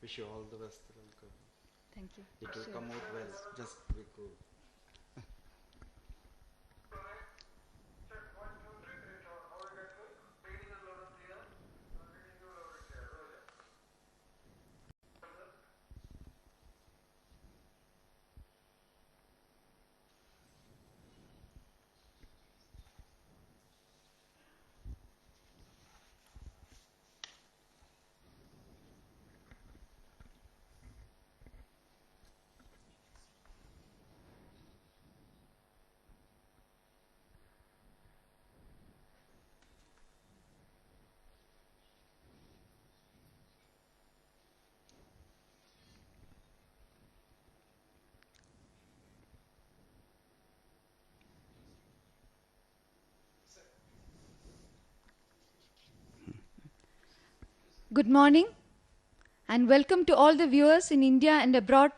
Wish you all the best, Ralka. Thank you. It will Sure. come out well. Just be cool. Good morning and welcome to all the viewers in India and abroad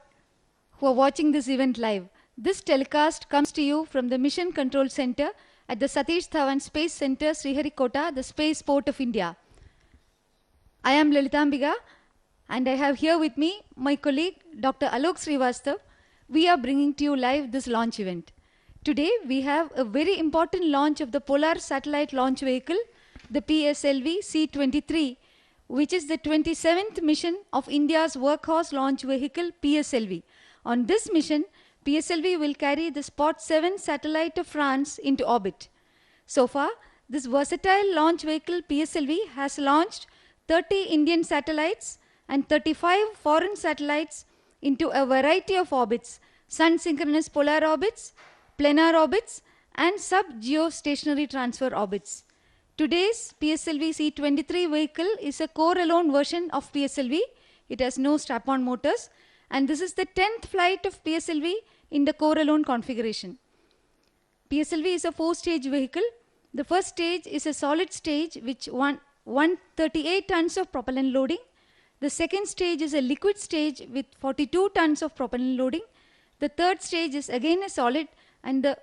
who are watching this event live. This telecast comes to you from the Mission Control Center at the Satish Dhawan Space Center, Sriharikota, the Space Port of India. I am Lalitambiga and I have here with me my colleague Dr. Alok Srivastav. We are bringing to you live this launch event. Today we have a very important launch of the Polar Satellite Launch Vehicle, the PSLV C-23, which is the 27th mission of India's workhorse launch vehicle PSLV. On this mission, PSLV will carry the Spot 7 satellite of France into orbit. So far, this versatile launch vehicle PSLV has launched 30 Indian satellites and 35 foreign satellites into a variety of orbits: sun-synchronous polar orbits, planar orbits, and sub-geostationary transfer orbits. Today's PSLV C-23 vehicle is a core-alone version of PSLV. It has no strap-on motors, and this is the 10th flight of PSLV in the core-alone configuration. PSLV is a 4-stage vehicle. The first stage is a solid stage which 138 tons of propellant loading. The second stage is a liquid stage with 42 tons of propellant loading. The third stage is again a solid, and the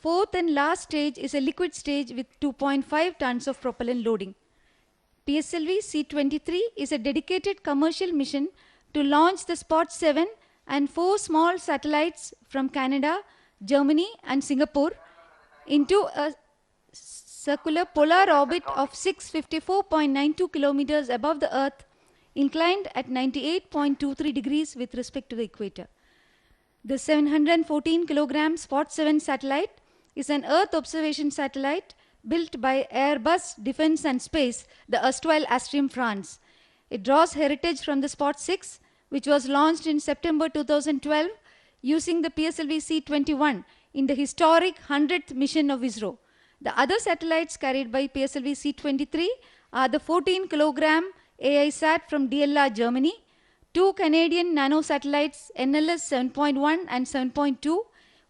fourth and last stage is a liquid stage with 2.5 tons of propellant loading. PSLV C-23 is a dedicated commercial mission to launch the Spot 7 and 4 small satellites from Canada, Germany and Singapore into a circular polar orbit of 654.92 kilometers above the Earth, inclined at 98.23 degrees with respect to the equator. The 714 kilogram Spot 7 satellite is an Earth observation satellite built by Airbus Defence and Space, the erstwhile Astrium France. It draws heritage from the Spot 6, which was launched in September 2012 using the PSLV C-21 in the historic 100th mission of ISRO. The other satellites carried by PSLV C-23 are the 14 kilogram AISat from DLR Germany, 2 Canadian nanosatellites NLS 7.1 and 7.2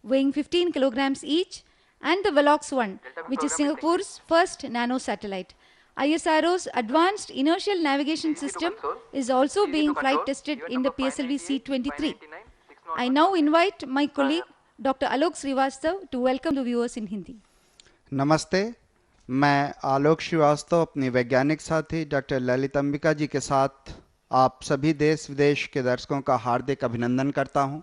weighing 15 kilograms each, and the Velox 1, which is Singapore's first nanosatellite. ISRO's advanced inertial navigation system is also being flight tested in the PSLV C-23. I now invite my colleague Dr. Alok Srivastav to welcome the viewers in Hindi. नमस्ते, मैं आलोक श्रीवास्तव अपनी वैज्ञानिक साथी doctor Lalit Ambika जी के साथ आप सभी देश विदेश के दर्शकों का हार्दिक अभिनंदन करता हूं।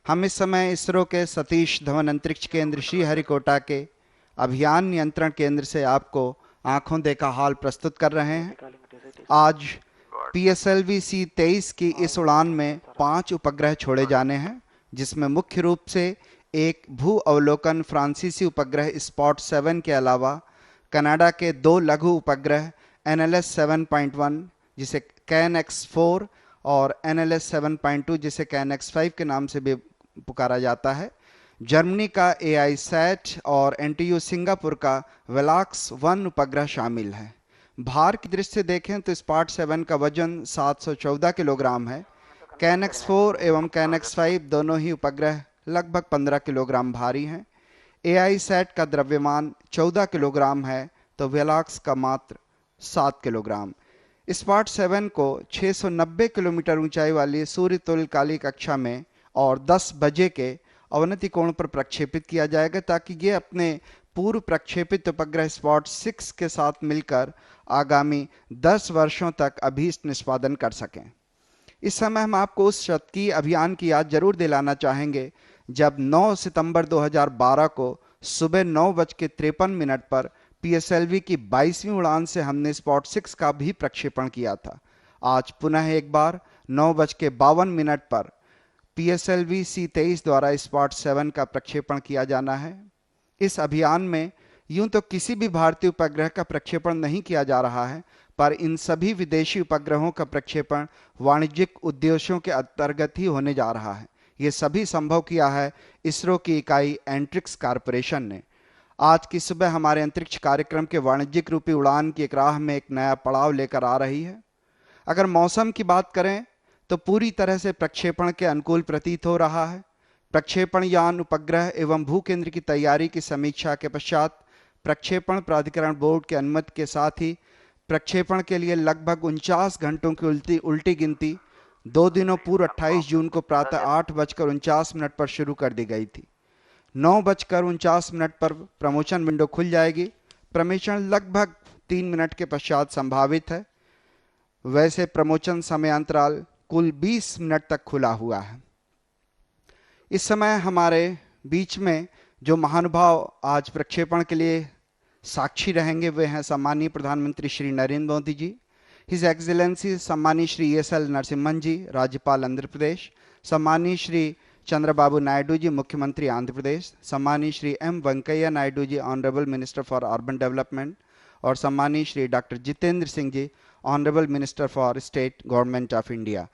हम इस समय इसरो के सतीश धवन अंतरिक्ष केंद्र श्रीहरिकोटा के अभियान नियंत्रण केंद्र से आपको आंखों देखा हाल प्रस्तुत कर रहे हैं। आज PSLV C-23 की इस उड़ान में 5 उपग्रह छोड़े जाने हैं, जिसमें मुख्य रूप से एक भू अवलोकन फ्रांसीसी उपग्रह स्पॉट 7 के अलावा कनाडा के 2 लघु उपग्रह NLS 7.1 जिसे CanX-4 और NLS 7.2 जिसे CanX-5 के नाम से भी पुकारा जाता है, जर्मनी का AISat और NTU सिंगापुर का वेलॉक्स 1 उपग्रह शामिल है। भार की दृष्टि से देखें तो स्पॉट 7 का वजन 714 किलोग्राम है। CanX-4 एवं CanX-5 दोनों ही उपग्रह लगभग 15 किलोग्राम भारी हैं। AISat का द्रव्यमान 14 किलोग्राम है तो वेलॉक्स का मात्र 7 किलोग्राम। स्पॉट 7 को 690 किलोमीटर ऊंचाई वाली सूर्य तुल्यकालिक कक्षा में और 10 बजे के अवनति कोण पर प्रक्षेपित किया जाएगा, ताकि ये अपने पूर्व प्रक्षेपित उपग्रह स्पॉट 6 के साथ मिलकर आगामी 10 वर्षों तक अभीष्ट निष्पादन कर सकें। इस समय हम आपको उस शतकीय अभियान की याद जरूर दिलाना चाहेंगे जब 9 सितंबर 2012 को सुबह 9:53 पर पीएसएलवी की 22वीं उड़ान से हमने स्पॉट 6 का भी प्रक्षेपण किया था। आज पुनः एक बार 9:52 पर पीएसएलवी C-23 द्वारा स्पॉट 7 का प्रक्षेपण किया जाना है। इस अभियान में यूं तो किसी भी भारतीय उपग्रह का प्रक्षेपण नहीं किया जा रहा है, पर इन सभी विदेशी उपग्रहों का प्रक्षेपण वाणिज्यिक उद्देश्यों के अंतर्गत ही होने जा रहा है। ये सभी संभव किया है इसरो की इकाई एंट्रिक्स कॉरपोरेशन ने। आज की सुबह हमारे अंतरिक्ष कार्यक्रम के वाणिज्यिक रूपी उड़ान की एक राह में एक नया पड़ाव लेकर आ रही है। अगर मौसम की बात करें तो पूरी तरह से प्रक्षेपण के अनुकूल प्रतीत हो रहा है। प्रक्षेपण यान उपग्रह एवं भूकेंद्र की तैयारी की समीक्षा के पश्चात प्रक्षेपण प्राधिकरण बोर्ड की अनुमति के साथ ही प्रक्षेपण के लिए लगभग 49 घंटों की उल्टी गिनती 2 दिनों पूर्व 28 जून को प्रातः 8:49 पर शुरू कर दी गई थी। 9:49 पर प्रमोशन विंडो खुल जाएगी। प्रमोशन लगभग 3 मिनट के पश्चात संभावित है। वैसे प्रमोशन समयांतराल कुल 20 मिनट तक खुला हुआ है। इस समय हमारे बीच में जो महानुभाव आज प्रक्षेपण के लिए साक्षी रहेंगे वे हैं सम्मानीय प्रधानमंत्री श्री नरेंद्र मोदी जी, हिज एक्सीलेंसी सम्मानीय श्री एस.एल. नरसिम्हन जी, राज्यपाल आंध्र प्रदेश, सम्मानीय श्री चंद्रबाबू नायडू जी, मुख्यमंत्री आंध्र प्रदेश, सम्मानीय Shri M Venkaiah Naidu ji, honourable minister for urban development, और सम्मानीय Shri doctor Jitendra Singh ji, honourable minister for state government of India.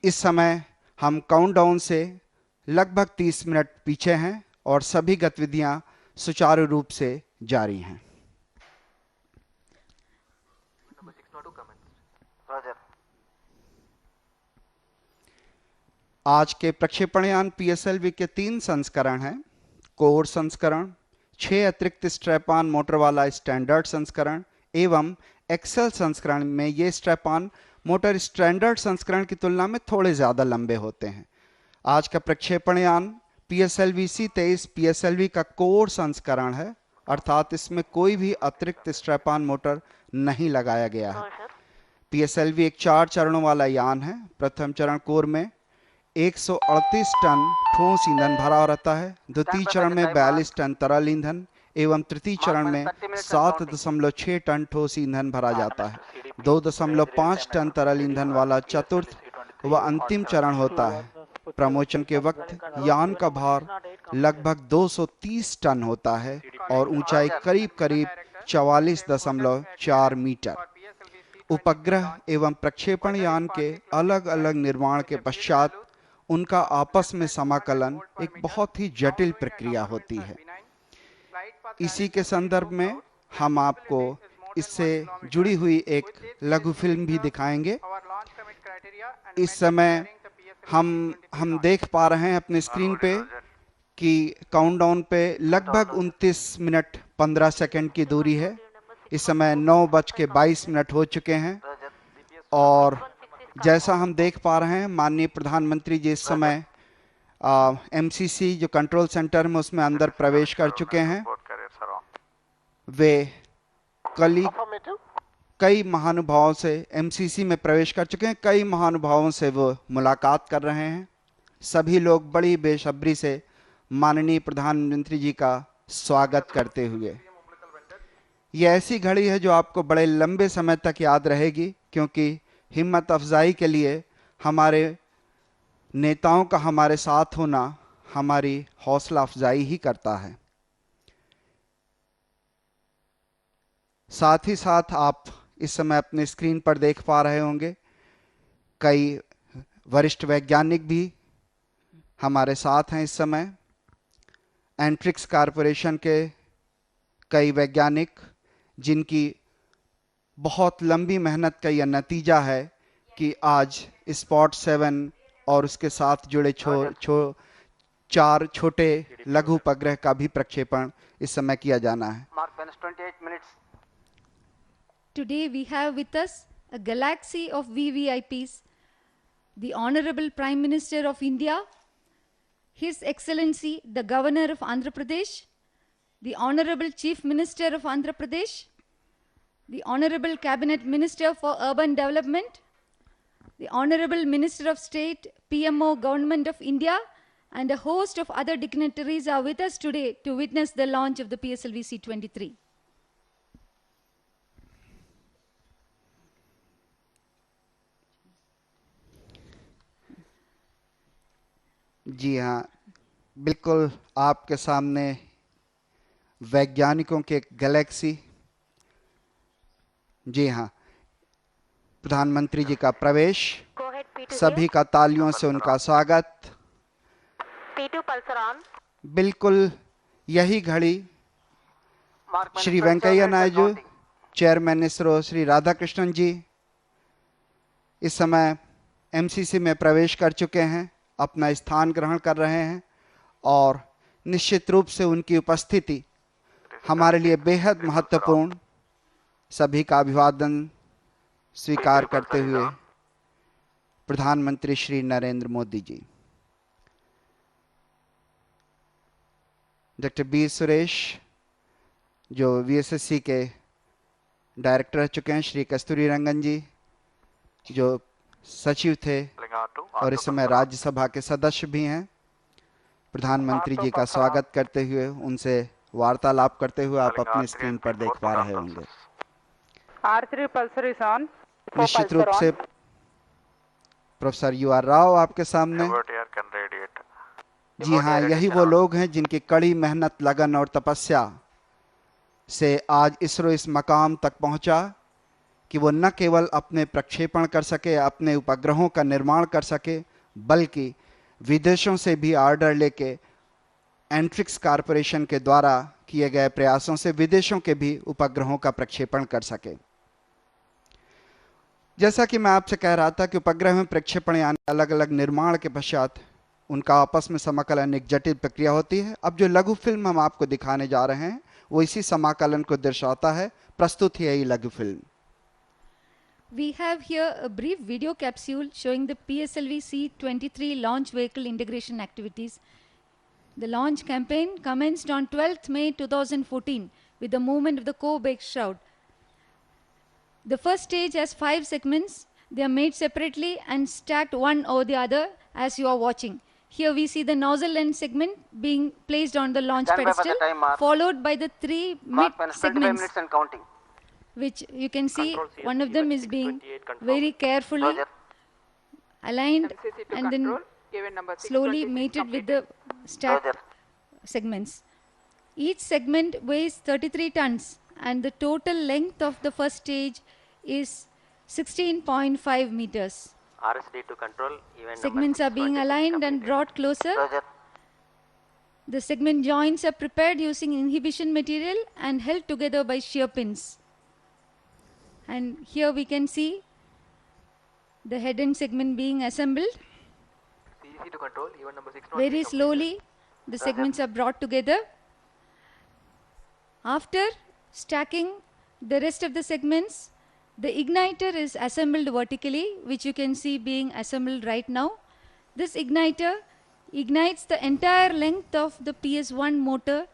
इस समय हम काउंटडाउन से लगभग 30 मिनट पीछे हैं और सभी गतिविधियां सुचारू रूप से जारी हैं। आज के प्रक्षेपणयान पीएसएलवी के 3 संस्करण हैं। कोर संस्करण, 6 अतिरिक्त स्ट्रैप ऑन मोटर वाला स्टैंडर्ड संस्करण एवं एक्सेल संस्करण में ये स्ट्रैप ऑन मोटर स्टैंडर्ड संस्करण की तुलना में थोड़े ज्यादा लंबे होते हैं। आज का प्रक्षेपणयान पीएसएलवी C-23 पीएसएलवी का कोर संस्करण है, अर्थात इसमें कोई भी अतिरिक्त स्ट्रैप ऑन मोटर नहीं लगाया गया है। पीएसएलवी एक 4 चरणों वाला यान है। प्रथम चरण कोर में 138 टन ठोस ईंधन भरा रहता है, द्वितीय चरण में 42 टन तरल ईंधन एवं तृतीय चरण में 7.6 टन ठोस ईंधन भरा जाता है। 2.5 टन तरल ईंधन वाला चतुर्थ व अंतिम चरण होता है। प्रमोशन के वक्त यान का भार लगभग 230 टन होता है और ऊंचाई करीब करीब 44.4 मीटर। उपग्रह एवं प्रक्षेपण यान के अलग अलग निर्माण के पश्चात उनका आपस में समाकलन एक बहुत ही जटिल प्रक्रिया होती है। इसी के संदर्भ में हम आपको इससे जुड़ी हुई एक लघु फिल्म भी दिखाएंगे। इस समय हम देख पा रहे हैं अपने स्क्रीन पे कि काउंटडाउन पे लगभग 29 मिनट 15 सेकंड की दूरी है। इस समय 9:22 हो चुके हैं और जैसा हम देख पा रहे हैं माननीय प्रधानमंत्री जी इस समय एमसीसी जो कंट्रोल सेंटर में उसमें अंदर प्रवेश कर चुके हैं। वे कई महानुभावों से एमसीसी में प्रवेश कर चुके हैं, कई महानुभावों से वो मुलाकात कर रहे हैं। सभी लोग बड़ी बेसब्री से माननीय प्रधानमंत्री जी का स्वागत करते हुए। ये ऐसी घड़ी है जो आपको बड़े लंबे समय तक याद रहेगी, क्योंकि हिम्मत अफजाई के लिए हमारे नेताओं का हमारे साथ होना हमारी हौसला अफजाई ही करता है। साथ ही साथ आप इस समय अपने स्क्रीन पर देख पा रहे होंगे कई वरिष्ठ वैज्ञानिक भी हमारे साथ हैं इस समय। एंट्रिक्स कॉरपोरेशन के कई वैज्ञानिक जिनकी बहुत लंबी मेहनत का यह नतीजा है कि आज स्पॉट 7 और उसके साथ जुड़े 4 छोटे लघु उपग्रह का भी प्रक्षेपण इस समय किया जाना है। Today we have with us a galaxy of VVIPs, the Honorable Prime Minister of India, His Excellency the Governor of Andhra Pradesh, the Honorable Chief Minister of Andhra Pradesh, the Honorable Cabinet Minister for Urban Development, the Honorable Minister of State, PMO, Government of India, and a host of other dignitaries are with us today to witness the launch of the PSLV C-23. जी हाँ, बिल्कुल आपके सामने वैज्ञानिकों की एक Galaxy. जी हाँ, प्रधानमंत्री जी का प्रवेश, सभी का तालियों से उनका स्वागत। P2 pulsar on. बिल्कुल यही घड़ी श्री वेंकैया नायडू, चेयरमैन इसरो श्री राधाकृष्णन जी इस समय एमसीसी में प्रवेश कर चुके हैं, अपना स्थान ग्रहण कर रहे हैं और निश्चित रूप से उनकी उपस्थिति हमारे लिए बेहद महत्वपूर्ण। सभी का अभिवादन स्वीकार करते हुए प्रधानमंत्री श्री नरेंद्र मोदी जी, डॉक्टर बी सुरेश जो वीएसएससी के डायरेक्टर रह चुके हैं, श्री कस्तूरी रंगन जी जो सचिव थे और इस समय राज्यसभा के सदस्य भी हैं, प्रधानमंत्री जी का स्वागत करते हुए उनसे वार्तालाप करते हुए आप अपनी स्क्रीन पर देख पा रहे होंगे। R3 pulsar is on. निश्चित रूप से प्रोफेसर UR राव आपके सामने। जी हाँ, यही वो लोग हैं जिनकी कड़ी मेहनत, लगन और तपस्या से आज इसरो इस मकाम तक पहुंचा कि वो न केवल अपने प्रक्षेपण कर सके, अपने उपग्रहों का निर्माण कर सके, बल्कि विदेशों से भी ऑर्डर लेके एंट्रिक्स कॉरपोरेशन के द्वारा किए गए प्रयासों से विदेशों के भी उपग्रहों का प्रक्षेपण कर सके। जैसा कि मैं आपसे कह रहा था कि उपग्रह में प्रक्षेपण यानी अलग अलग निर्माण के पश्चात उनका आपस में समाकलन एक जटिल प्रक्रिया होती है। अब जो लघु फिल्म हम आपको दिखाने जा रहे हैं वो इसी समाकलन को दर्शाता है। प्रस्तुत है यही लघु film. We have here a brief video capsule showing the PSLV C-23 launch vehicle integration activities. The launch campaign commenced on 12th May 2014 with the movement of the co-bake shroud. The first stage has 5 segments. They are made separately and stacked one over the other as you are watching. Here we see the nozzle end segment being placed on the launch pedestal, followed by the 3 mid segments, And counting. which you can see one of them is being very carefully aligned and then slowly mated with the stacked segments. Each segment weighs 33 tons and the total length of the first stage is 16.5 meters. RSD to control. Segments are being aligned and brought closer. The segment joints are prepared using inhibition material and held together by shear pins. And here we can see the head end segment being assembled. CEC to control. Event number 6. Very slowly the segments are brought together. After stacking the rest of the segments, the igniter is assembled vertically, which you can see being assembled right now. This igniter ignites the entire length of the PS1 motor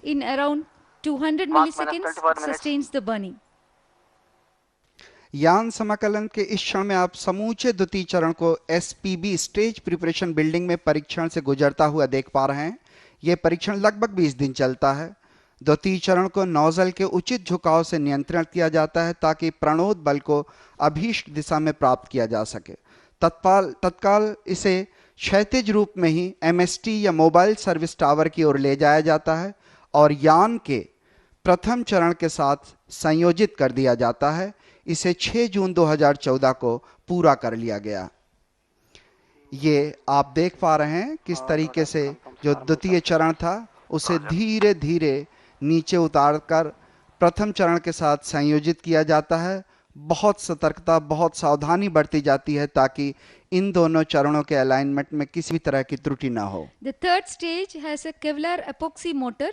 in around 200 milliseconds, sustains the burning. यान समाकलन के इस क्षण में आप समूचे द्वितीय चरण को SPB स्टेज प्रिपरेशन बिल्डिंग में परीक्षण से गुजरता हुआ देख पा रहे हैं। यह परीक्षण लगभग 20 दिन चलता है। द्वितीय चरण को नोजल के उचित झुकाव से नियंत्रण किया जाता है ताकि प्रणोद बल को अभीष्ट दिशा में प्राप्त किया जा सके। तत्काल इसे क्षैतिज रूप में ही MST या मोबाइल सर्विस टावर की ओर ले जाया जाता है और यान के प्रथम चरण के साथ संयोजित कर दिया जाता है। इसे 6 जून 2014 को पूरा कर लिया गया। ये आप देख पा रहे हैं किस तरीके से जो द्वितीय चरण था उसे धीरे धीरे नीचे उतारकर प्रथम चरण के साथ संयोजित किया जाता है। बहुत सतर्कता, बहुत सावधानी बरती जाती है ताकि इन दोनों चरणों के अलाइनमेंट में किसी भी तरह की त्रुटि ना हो। The third stage has a Kevlar epoxy motor.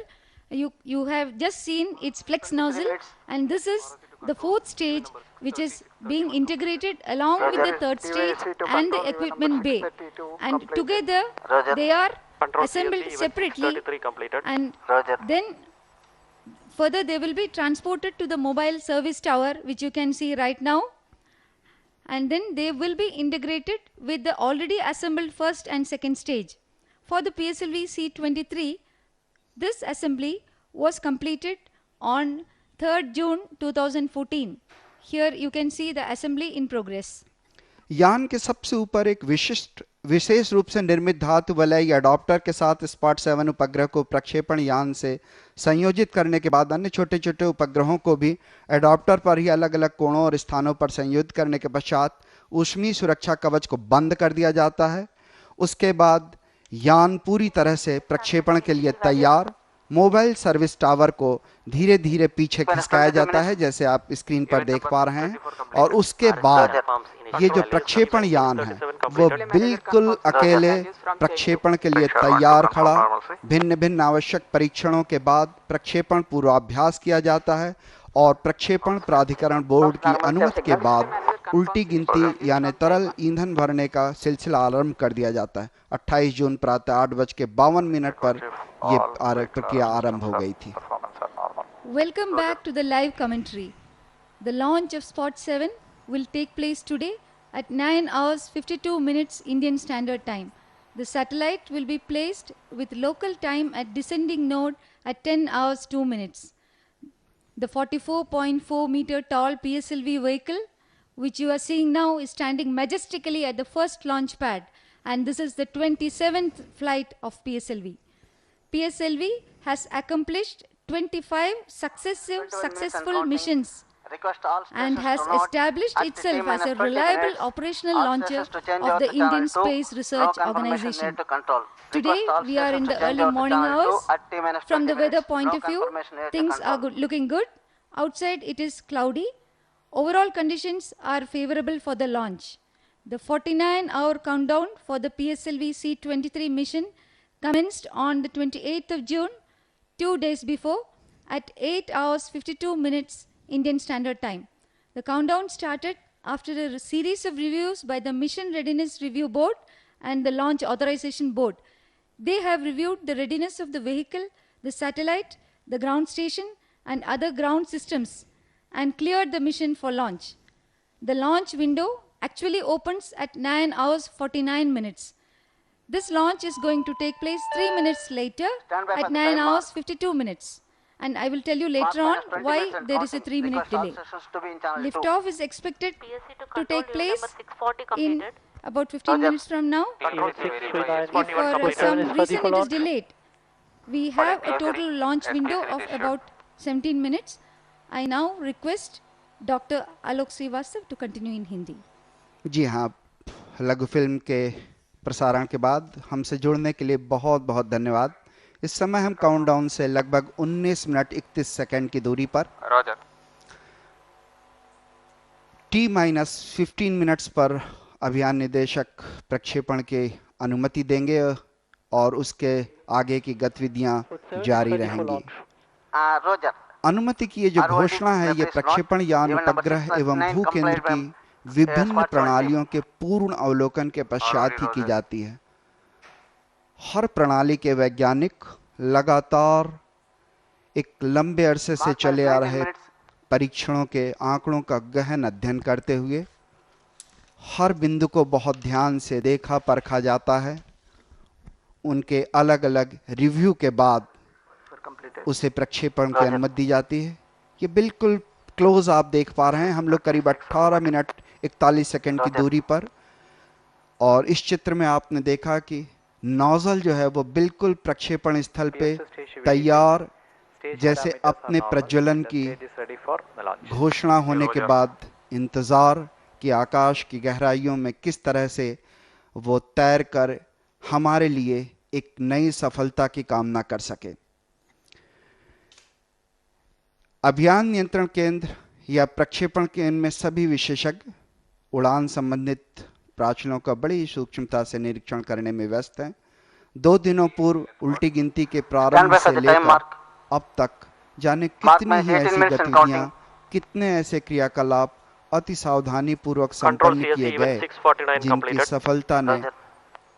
You have just seen its flex nozzle, and this is the fourth stage, which is being integrated along with the third stage and the equipment bay, and together they are assembled separately, and then further they will be transported to the mobile service tower, which you can see right now, and then they will be integrated with the already assembled first and second stage. For the PSLV C23, this assembly was completed on 3rd June 2014. Here you can see the assembly in progress. यान के सबसे ऊपर एक विशेष रूप से निर्मित धातु वलय अडॉप्टर के साथ स्पॉट 7 उपग्रह को प्रक्षेपण यान से संयोजित करने के बाद अन्य छोटे छोटे उपग्रहों को भी अडॉप्टर पर ही अलग अलग कोणों और स्थानों पर संयोजित करने के पश्चात ऊष्मीय सुरक्षा कवच को बंद कर दिया जाता है। उसके बाद यान पूरी तरह से प्रक्षेपण के लिए तैयार। मोबाइल सर्विस टावर को धीरे धीरे पीछे खिसकाया जाता है जैसे आप स्क्रीन पर देख पा रहे हैं, और उसके बाद ये जो प्रक्षेपण यान है वो बिल्कुल अकेले प्रक्षेपण के लिए तैयार खड़ा। भिन्न भिन्न आवश्यक परीक्षणों के बाद प्रक्षेपण पूर्वाभ्यास किया जाता है और प्रक्षेपण प्राधिकरण बोर्ड की अनुमति के बाद उल्टी गिनती यानी तरल ईंधन भरने का सिलसिला आरंभ कर दिया जाता है। 28 जून प्रातः 8:52 पर ये प्रक्रिया आरंभ हो गई थी। Welcome back to the live commentary. The launch of Spot 7 will take place today at 9:52 Indian Standard Time. The satellite will be placed with local time at descending node at 10:02. The 44.4 meter tall PSLV vehicle, which you are seeing now, is standing majestically at the first launch pad, and this is the 27th flight of PSLV. PSLV has accomplished 25 successful missions and has established itself as a reliable operational launcher of the Indian Space Research Organization. Today we are in the early morning hours. From the weather point of view, things are looking good. Outside it is cloudy. Overall conditions are favorable for the launch. The 49-hour countdown for the PSLV C23 mission commenced on the 28th of June, 2 days before, at 8:52 Indian Standard Time. The countdown started after a series of reviews by the Mission Readiness Review Board and the Launch Authorization Board. They have reviewed the readiness of the vehicle, the satellite, the ground station, and other ground systems and cleared the mission for launch. The launch window actually opens at 9:49. This launch is going to take place 3 minutes later at 9:52. And I will tell you later on why there is a 3-minute delay. Liftoff is expected to take place in about 15 minutes from now. If for some reason it is delayed, we have a total launch window of about 17 minutes. I now request Dr. Alok Srivastava to continue in Hindi. जी हाँ, लघु film के प्रसारण के बाद हमसे जुड़ने के लिए बहुत बहुत धन्यवाद। इस समय हम काउंटडाउन से लगभग 19 मिनट 31 सेकंड की दूरी पर T-15 मिनट्स पर अभियान निदेशक प्रक्षेपण की अनुमति देंगे और उसके आगे की गतिविधियां जारी रहेंगी। अनुमति की ये जो घोषणा है ये प्रक्षेपण यान उपग्रह एवं भू केंद्र की विभिन्न प्रणालियों के पूर्ण अवलोकन के पश्चात ही की जाती है। हर प्रणाली के वैज्ञानिक लगातार एक लंबे अरसे से चले आ रहे परीक्षणों के आंकड़ों का गहन अध्ययन करते हुए हर बिंदु को बहुत ध्यान से देखा परखा जाता है। उनके अलग अलग रिव्यू के बाद उसे प्रक्षेपण की अनुमति दी जाती है। ये बिल्कुल क्लोज आप देख पा रहे हैं, हम लोग करीब 18 मिनट 41 सेकंड की दूरी पर, और इस चित्र में आपने देखा कि नोजल जो है वो बिल्कुल प्रक्षेपण स्थल पे तैयार, जैसे अपने प्रज्वलन की घोषणा होने के बाद इंतजार कि आकाश की गहराइयों में किस तरह से वो तैर कर हमारे लिए एक नई सफलता की कामना कर सके। अभियान नियंत्रण केंद्र या प्रक्षेपण केंद्र में सभी विशेषज्ञ उड़ान संबंधित प्राचलों का बड़ी सूक्ष्मता से निरीक्षण करने में व्यस्त हैं। 2 दिनों पूर्व उल्टी गिनती के प्रारंभ से लेकर अब तक जाने कितनी ही ऐसी गतिविधियां, कितने ऐसे क्रियाकलाप अति सावधानी पूर्वक संपन्न किए गए जिनकी सफलता ने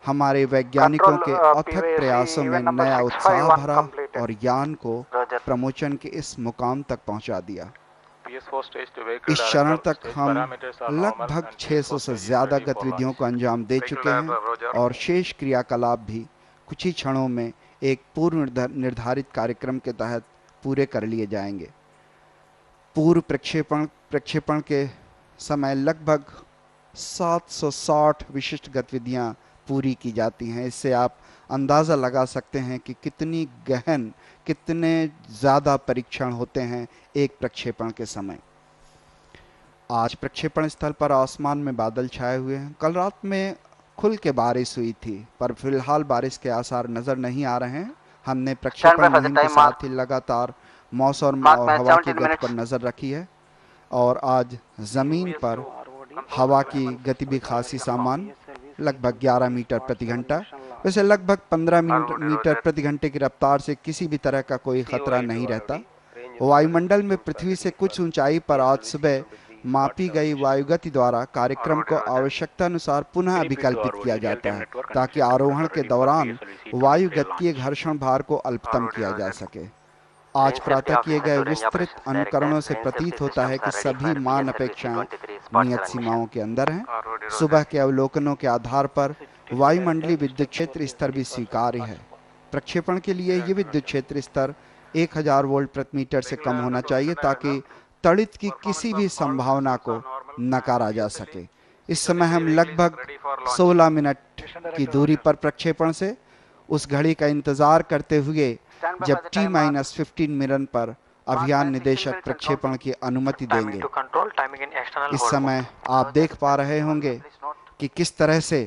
हमारे वैज्ञानिकों के अथक प्रयासों में नया उत्साह भरा और यान को प्रमोशन के इस मुकाम तक पहुंचा दिया। इस चरण तक हम लगभग 600 से ज़्यादा गतिविधियों को अंजाम दे चुके हैं और शेष क्रियाकलाप भी कुछ ही क्षणों में एक पूर्व निर्धारित कार्यक्रम के तहत पूरे कर लिए जाएंगे। पूर्व प्रक्षेपण के समय लगभग 760 विशिष्ट गतिविधियां पूरी की जाती हैं। इससे आप अंदाज़ा लगा सकते हैं कि कितनी गहन, कितने ज़्यादा परीक्षण होते हैं एक प्रक्षेपण के समय। आज प्रक्षेपण स्थल पर आसमान में बादल छाए हुए हैं। कल रात में खुल के बारिश हुई थी, पर फिलहाल बारिश के आसार नज़र नहीं आ रहे हैं। हमने प्रक्षेपण मुहिम के साथ ही लगातार मौसम और हवा की गति पर नज़र रखी है और आज ज़मीन पर हवा की गति भी खासी सामान्य, लगभग 11 मीटर प्रति घंटा। वैसे लगभग 15 मीटर प्रति घंटे की रफ्तार से किसी भी तरह का कोई खतरा नहीं रहता। वायुमंडल में पृथ्वी से कुछ ऊंचाई पर आज सुबह मापी गई वायुगति द्वारा कार्यक्रम को आवश्यकता अनुसार पुनः अभिकल्पित किया जाता है ताकि आरोहण के दौरान वायुगतिकीय घर्षण भार को अल्पतम किया जा सके। आज प्रातः किए गए विस्तृत अनुकरणों से प्रतीत होता है कि सभी मान अपेक्षाएं नियत सीमाओं के अंदर हैं। सुबह के अवलोकनों के आधार पर वायुमंडलीय विद्युत क्षेत्र स्तर भी स्वीकार्य है। प्रक्षेपण के लिए ये विद्युत क्षेत्र स्तर 1000 वोल्ट प्रति मीटर से कम होना चाहिए ताकि तड़ित की किसी भी संभावना को नकारा जा सके। इस समय हम लगभग 16 मिनट की दूरी पर प्रक्षेपण से उस घड़ी का इंतजार करते हुए जब T-15 मिनट पर अभियान निदेशक प्रक्षेपण की अनुमति देंगे। इस समय आप देख पा रहे होंगे कि किस तरह से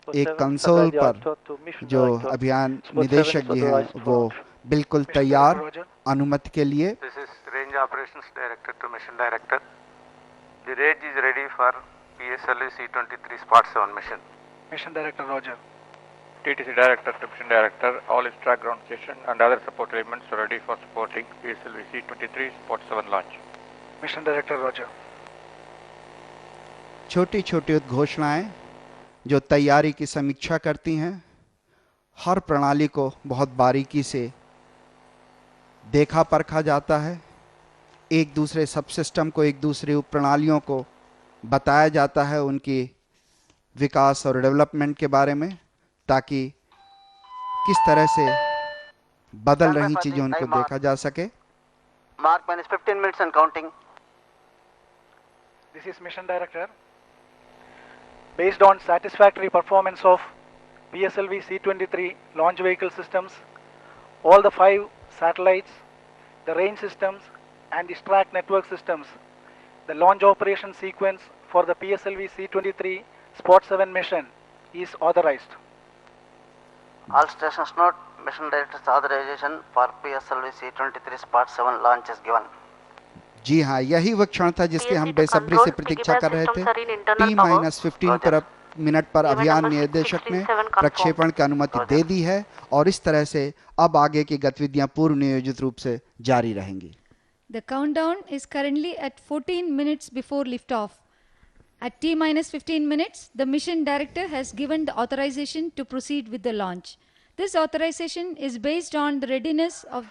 एक कंसोल पर जो अभियान निदेशक जी हैं वो बिल्कुल तैयार अनुमति के लिए। Range Operations Director to Mission Director. The range is ready for PSLV C-23 Spot 7 mission. Mission Director, Roger. TTC Director to Mission Director, all extra ground station and other support elements are ready for supporting PSLV C-23 Spot 7 launch. Mission Director, Roger. छोटी छोटी उद्घोषणाएं जो तैयारी की समीक्षा करती हैं, हर प्रणाली को बहुत बारीकी से देखा परखा जाता है। एक दूसरे सब सिस्टम को, एक दूसरे उप प्रणालियों को बताया जाता है उनकी विकास और डेवलपमेंट के बारे में, ताकि किस तरह से बदल रही चीजें उनको देखा जा सके। Mark minus 15 minutes and counting. This is Mission Director. Based on satisfactory performance of PSLV C-23 launch vehicle systems, all the 5 satellites, the range systems and the STRAC network systems, the launch operation sequence for the PSLV C-23 Spot 7 mission is authorized. All stations note, Mission Director's authorization for PSLV C-23 Spot 7 launch is given. जी हाँ, यही वह क्षण था जिसकी हम बेसब्री से प्रतीक्षा कर रहे थे। T-15 मिनट पर अभियान निदेशक ने प्रक्षेपण की अनुमति दे दी है और इस तरह से अब आगे की गतिविधियां पूर्व नियोजित रूप से जारी रहेंगी। The countdown is currently at 14 minutes before liftoff. At T-15 minutes, the mission director has given the authorization to proceed with the launch. This authorization is based on the readiness of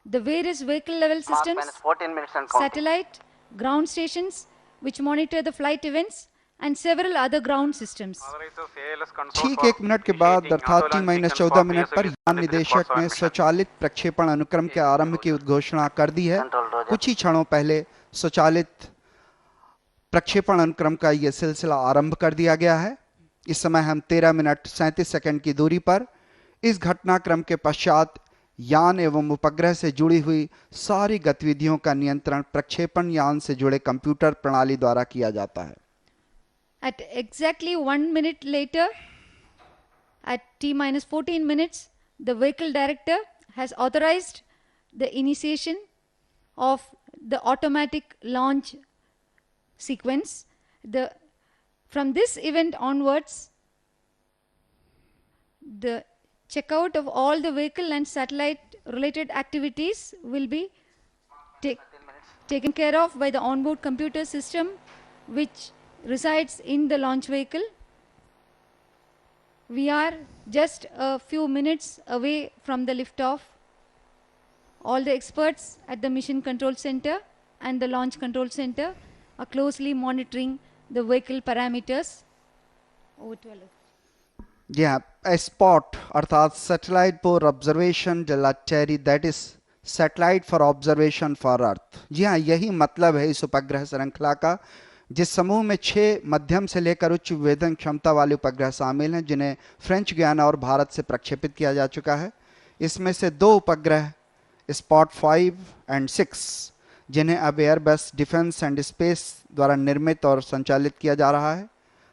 the various vehicle level systems, 14 minutes and counting. satellite, ground stations which monitor the flight events and several other ground systems. ठीक 1 minute के बाद अर्थात T-14 minute पर यान निदेशक ने स्वचालित प्रक्षेपण अनुक्रम के आरंभ की उद्घोषणा कर दी है। कुछ ही क्षणों पहले स्वचालित प्रक्षेपण अनुक्रम का यह सिलसिला आरंभ कर दिया गया है। इस समय हम 13 मिनट 37 सेकंड की दूरी पर। इस घटनाक्रम के पश्चात यान एवं उपग्रह से जुड़ी हुई सारी गतिविधियों का नियंत्रण प्रक्षेपण यान से जुड़े कंप्यूटर प्रणाली द्वारा किया जाता है। At exactly 1 minute later, at T-14 minutes, the vehicle director has authorized the initiation of the automatic launch sequence. From this event onwards, the checkout of all the vehicle and satellite related activities will be taken care of by the onboard computer system which resides in the launch vehicle. We are just a few minutes away from the liftoff. All the experts at the Mission Control Center and the Launch Control Center are closely monitoring the vehicle parameters. Over to Alok. जी हाँ, spot अर्थात satellite for observation डेलाटेरी, that is satellite for observation for earth. जी हाँ, यही मतलब है इस उपग्रह श्रृंखला का, जिस समूह में 6 मध्यम से लेकर उच्च विभेदन क्षमता वाले उपग्रह शामिल हैं, जिन्हें फ्रेंच गुयाना और भारत से प्रक्षेपित किया जा चुका है। इसमें से 2 उपग्रह स्पॉट 5 और 6, जिन्हें अब एयरबस डिफेंस एंड स्पेस द्वारा निर्मित और संचालित किया जा रहा है,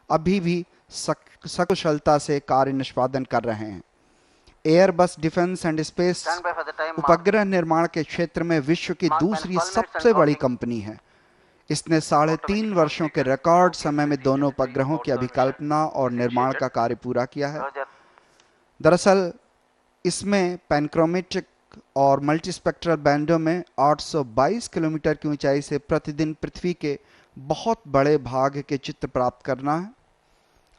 अभी भी सकुशलता से कार्य निष्पादन कर रहे हैं। एयरबस डिफेंस एंड स्पेस उपग्रह निर्माण के क्षेत्र में विश्व की दूसरी सबसे बड़ी कंपनी है। इसने 3.5 वर्षों के रिकॉर्ड समय में दोनों उपग्रहों की अभिकल्पना और निर्माण का कार्य पूरा किया है। दरअसल इसमें पैनक्रोमेट्रिक और मल्टीस्पेक्ट्रल बैंडों में 822 किलोमीटर की ऊंचाई से प्रतिदिन पृथ्वी के बहुत बड़े भाग के चित्र प्राप्त करना है।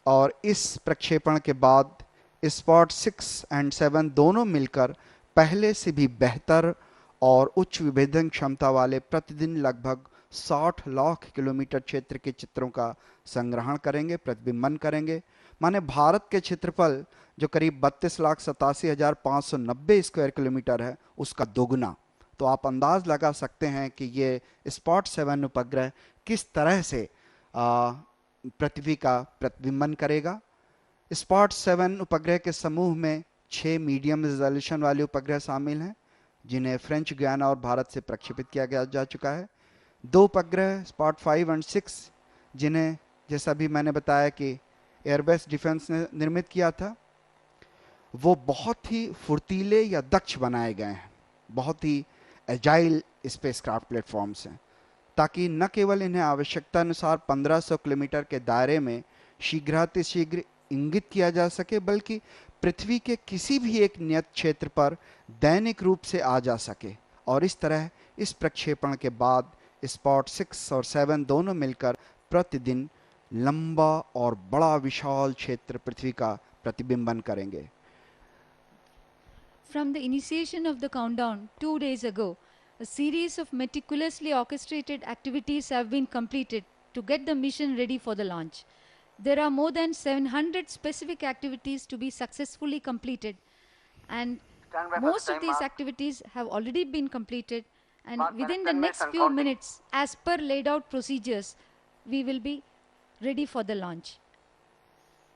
और इस प्रक्षेपण के बाद स्पॉट 6 और 7 दोनों मिलकर पहले से भी बेहतर और उच्च विभेदन क्षमता वाले प्रतिदिन लगभग 60 लाख किलोमीटर क्षेत्र के चित्रों का संग्रहण करेंगे, प्रतिबिंबन करेंगे। माने भारत के क्षेत्रफल जो करीब 32,87,590 स्क्वायर किलोमीटर है, उसका दोगुना। तो आप अंदाज लगा सकते हैं कि ये स्पॉट 7 उपग्रह किस तरह से पृथ्वी का प्रतिबिंबन करेगा। स्पॉट 7 उपग्रह के समूह में 6 मीडियम रिजोल्यूशन वाले उपग्रह शामिल हैं, जिन्हें फ्रेंच गुयाना और भारत से प्रक्षेपित किया जा चुका है। 2 उपग्रह स्पॉट 5 और 6, जिन्हें जैसा भी मैंने बताया कि एयरबस डिफेंस ने निर्मित किया था, वो बहुत ही फुर्तीले या दक्ष बनाए गए हैं, बहुत ही एजाइल स्पेसक्राफ्ट प्लेटफॉर्म्स हैं, ताकि न केवल इन्हें आवश्यकता अनुसार 1500 किलोमीटर के दायरे में शीघ्रातिशीघ्र इंगित किया जा सके, बल्कि पृथ्वी के किसी भी एक नियत क्षेत्र पर दैनिक रूप से आ जा सके। और इस तरह इस प्रक्षेपण के बाद स्पॉट 6 और 7 दोनों मिलकर प्रतिदिन लंबा और बड़ा विशाल क्षेत्र पृथ्वी का प्रतिबिंबन करेंगे। From the initiation of the countdown 2 days ago, a series of meticulously orchestrated activities have been completed to get the mission ready for the launch. There are more than 700 specific activities to be successfully completed, and most of these activities have already been completed, and within the next few minutes, as per laid out procedures, we will be ready for the launch.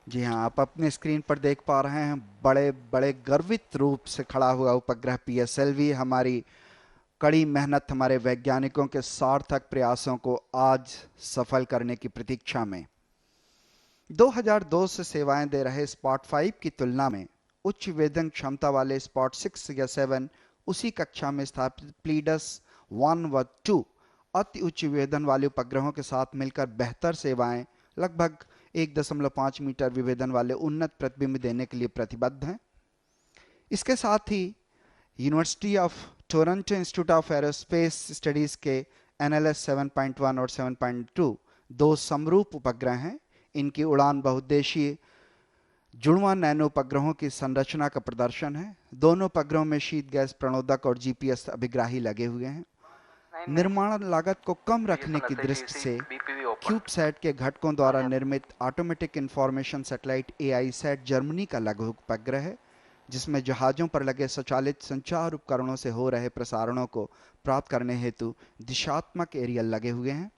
जी हाँ, आप अपने screen पर देख पा रहे हैं बड़े बड़े गर्वित रूप से खड़ा हुआ उपग्रह PSLV हमारी कड़ी मेहनत, हमारे वैज्ञानिकों के सार्थक प्रयासों को आज सफल करने की प्रतीक्षा में। 2002 से सेवाएं दे रहे स्पॉट 5 की तुलना में उच्च विभेदन क्षमता वाले स्पॉट 6 या 7 उसी कक्षा में स्थापित प्लीडस 1 व 2 अति उच्च विभेदन वाले उपग्रहों के साथ मिलकर बेहतर सेवाएं लगभग 1.5 मीटर विभेदन वाले उन्नत प्रतिबिंब देने के लिए प्रतिबद्ध हैं। इसके साथ ही university of Toronto institute of aerospace studies के NLS 7.1 और 7.2 2 समरूप उपग्रह हैं। इनकी उड़ान बहुउद्देशीय जुड़वां नैनो उपग्रहों की संरचना का प्रदर्शन है। दोनों उपग्रहों में शीत गैस प्रणोदक और GPS अभिग्राही लगे हुए हैं। निर्माण लागत को कम रखने की दृष्टि से क्यूबसैट के घटकों द्वारा निर्मित automatic information satellite AISAT Germany का लघु उपग्रह है, जिसमें जहाजों पर लगे स्वचालित संचार उपकरणों से हो रहे प्रसारणों को प्राप्त करने हेतु दिशात्मक एरियल लगे हुए हैं।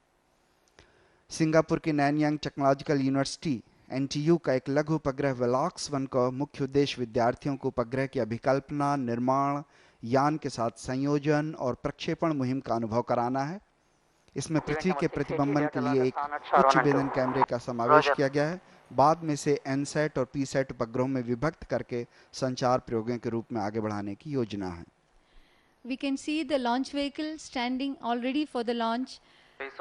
सिंगापुर की नैनयांग टेक्नोलॉजिकल यूनिवर्सिटी NTU का एक लघु उपग्रह वेलॉक्स 1 का मुख्य उद्देश्य विद्यार्थियों को उपग्रह की अभिकल्पना, निर्माण, यान के साथ संयोजन और प्रक्षेपण मुहिम का अनुभव कराना है। इसमें पृथ्वी के प्रतिबिंबन के लिए एक उच्च विभेदन कैमरे का समावेश किया गया है। बाद में से NSAT और PSAT उपग्रहों में विभक्त करके संचार प्रयोगों के रूप में आगे बढ़ाने की योजना है। We can see the launch vehicle standing all ready for the launch.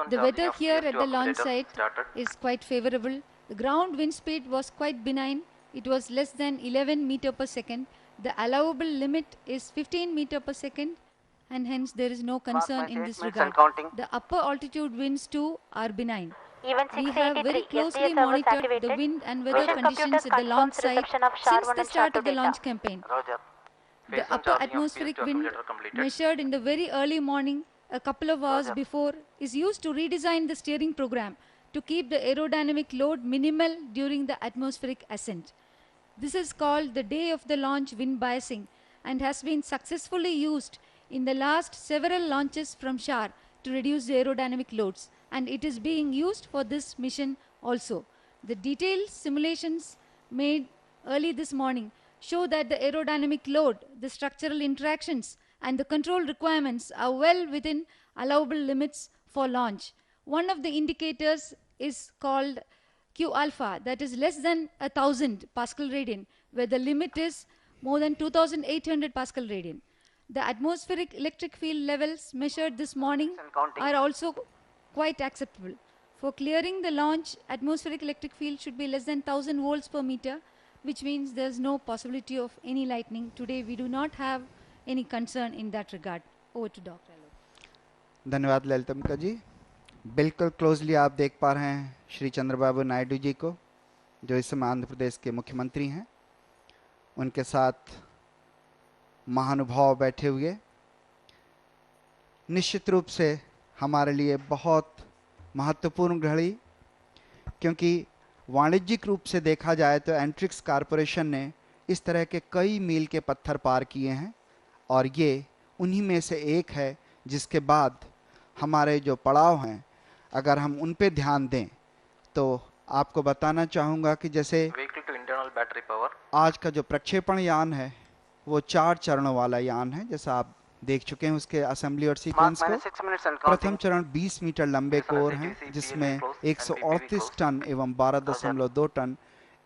The weather here at the launch site is quite favorable. The ground wind speed was quite benign. It was less than 11 meter per second. The allowable limit is 15 meter per second, and hence there is no concern in this regard. The upper altitude winds too are benign. We have very closely monitored the wind and weather conditions at the launch site since the start of the launch campaign. The upper atmospheric wind measured in the very early morning a couple of hours before is used to redesign the steering program to keep the aerodynamic load minimal during the atmospheric ascent. This is called the day of the launch wind biasing and has been successfully used in the last several launches from SHAR to reduce the aerodynamic loads, and it is being used for this mission also. The detailed simulations made early this morning show that the aerodynamic load, the structural interactions, and the control requirements are well within allowable limits for launch. One of the indicators is called Q alpha, that is less than 1000 Pascal radian, where the limit is more than 2800 Pascal radian. The atmospheric electric field levels measured this morning are also quite acceptable. For clearing the launch, atmospheric electric field should be less than 1000 volts per meter, which means there's no possibility of any lightning. Today we do not have any concern in that regard. Over to Dr. Alok. धन्यवाद ललितम्बिका जी। बिल्कुल closely आप देख पा रहे हैं श्री चंद्रबाबू नायडू जी को, जो इस समय आंध्र प्रदेश के मुख्यमंत्री हैं। उनके साथ महानुभाव बैठे हुए। निश्चित रूप से हमारे लिए बहुत महत्वपूर्ण घड़ी, क्योंकि वाणिज्यिक रूप से देखा जाए तो एंट्रिक्स कॉरपोरेशन ने इस तरह के कई मील के पत्थर पार किए हैं और ये उन्हीं में से एक है जिसके बाद हमारे जो पड़ाव हैं, अगर हम उन पे ध्यान दें तो आपको बताना चाहूँगा कि जैसे Vehicle to internal battery power. आज का जो प्रक्षेपण यान है वो 4 चरणों वाला यान है, जैसा आप देख चुके हैं उसके असेंबली और सीक्वेंस को। 6 minutes and प्रथम counting. चरण 20 मीटर लंबे कोर हैं, जिसमें 138 टन एवं 12.2 टन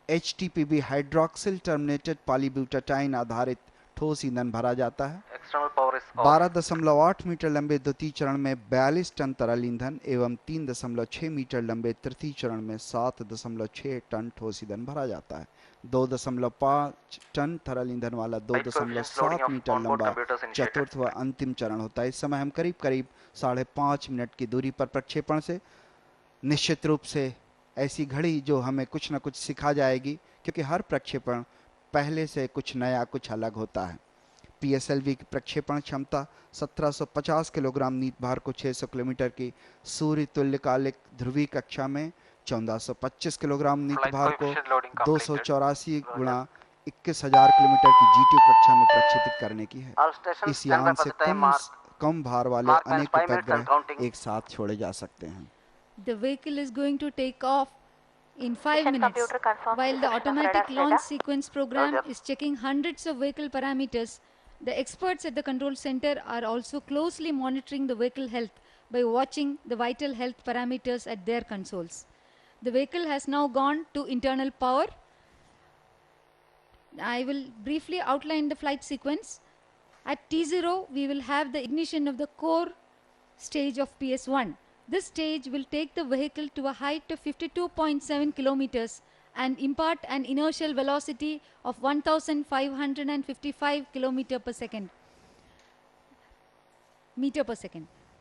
HTPB हाइड्रोक्सिल टर्मिनेटेड पॉलीब्यूटाटाइन आधारित ठोस ईंधन भरा जाता है। External power is off. 12.8 metre लंबे द्वितीय चरण में 42 टन तरल ईंधन एवं 3.6 मीटर लंबे तृतीय चरण में 7.6 टन ठोस ईंधन भरा जाता है। 2.5 टन तरल ईंधन वाला 2.7 मीटर लंबा चतुर्थ व अंतिम चरण होता है। इस समय हम करीब करीब 5.5 मिनट की दूरी पर प्रक्षेपण से। निश्चित रूप से ऐसी घड़ी जो हमें कुछ न कुछ सिखा जाएगी, क्योंकि हर प्रक्षेपण पहले से कुछ नया, कुछ अलग होता है। PSLV की प्रक्षेपण क्षमता 1750 किलोग्राम नीत भार को 600 किलोमीटर की सूर्य तुल्यकालिक ध्रुवीय कक्षा में 1425 किलोग्राम नीत भार को 284 गुणा 21,000 किलोमीटर की G2 कक्षा में प्रक्षेपित करने की है। All stations इस stand by यान for से the time mark. कम भार वाले Mark minus अनेक 5 minutes and उपग्रह counting. एक साथ छोड़े जा सकते हैं। The vehicle is going to take off in 5 Mission minutes, computer confirms while the reception of automatic radar launch data. sequence program Roger. is checking hundreds of vehicle parameters. The experts at the control center are also closely monitoring the vehicle health by watching the vital health parameters at their consoles. The vehicle has now gone to internal power. I will briefly outline the flight sequence. At T0, we will have the ignition of the core stage of PS1. This stage will take the vehicle to a height of 52.7 kilometers and impart an inertial velocity of 1555 meter per second.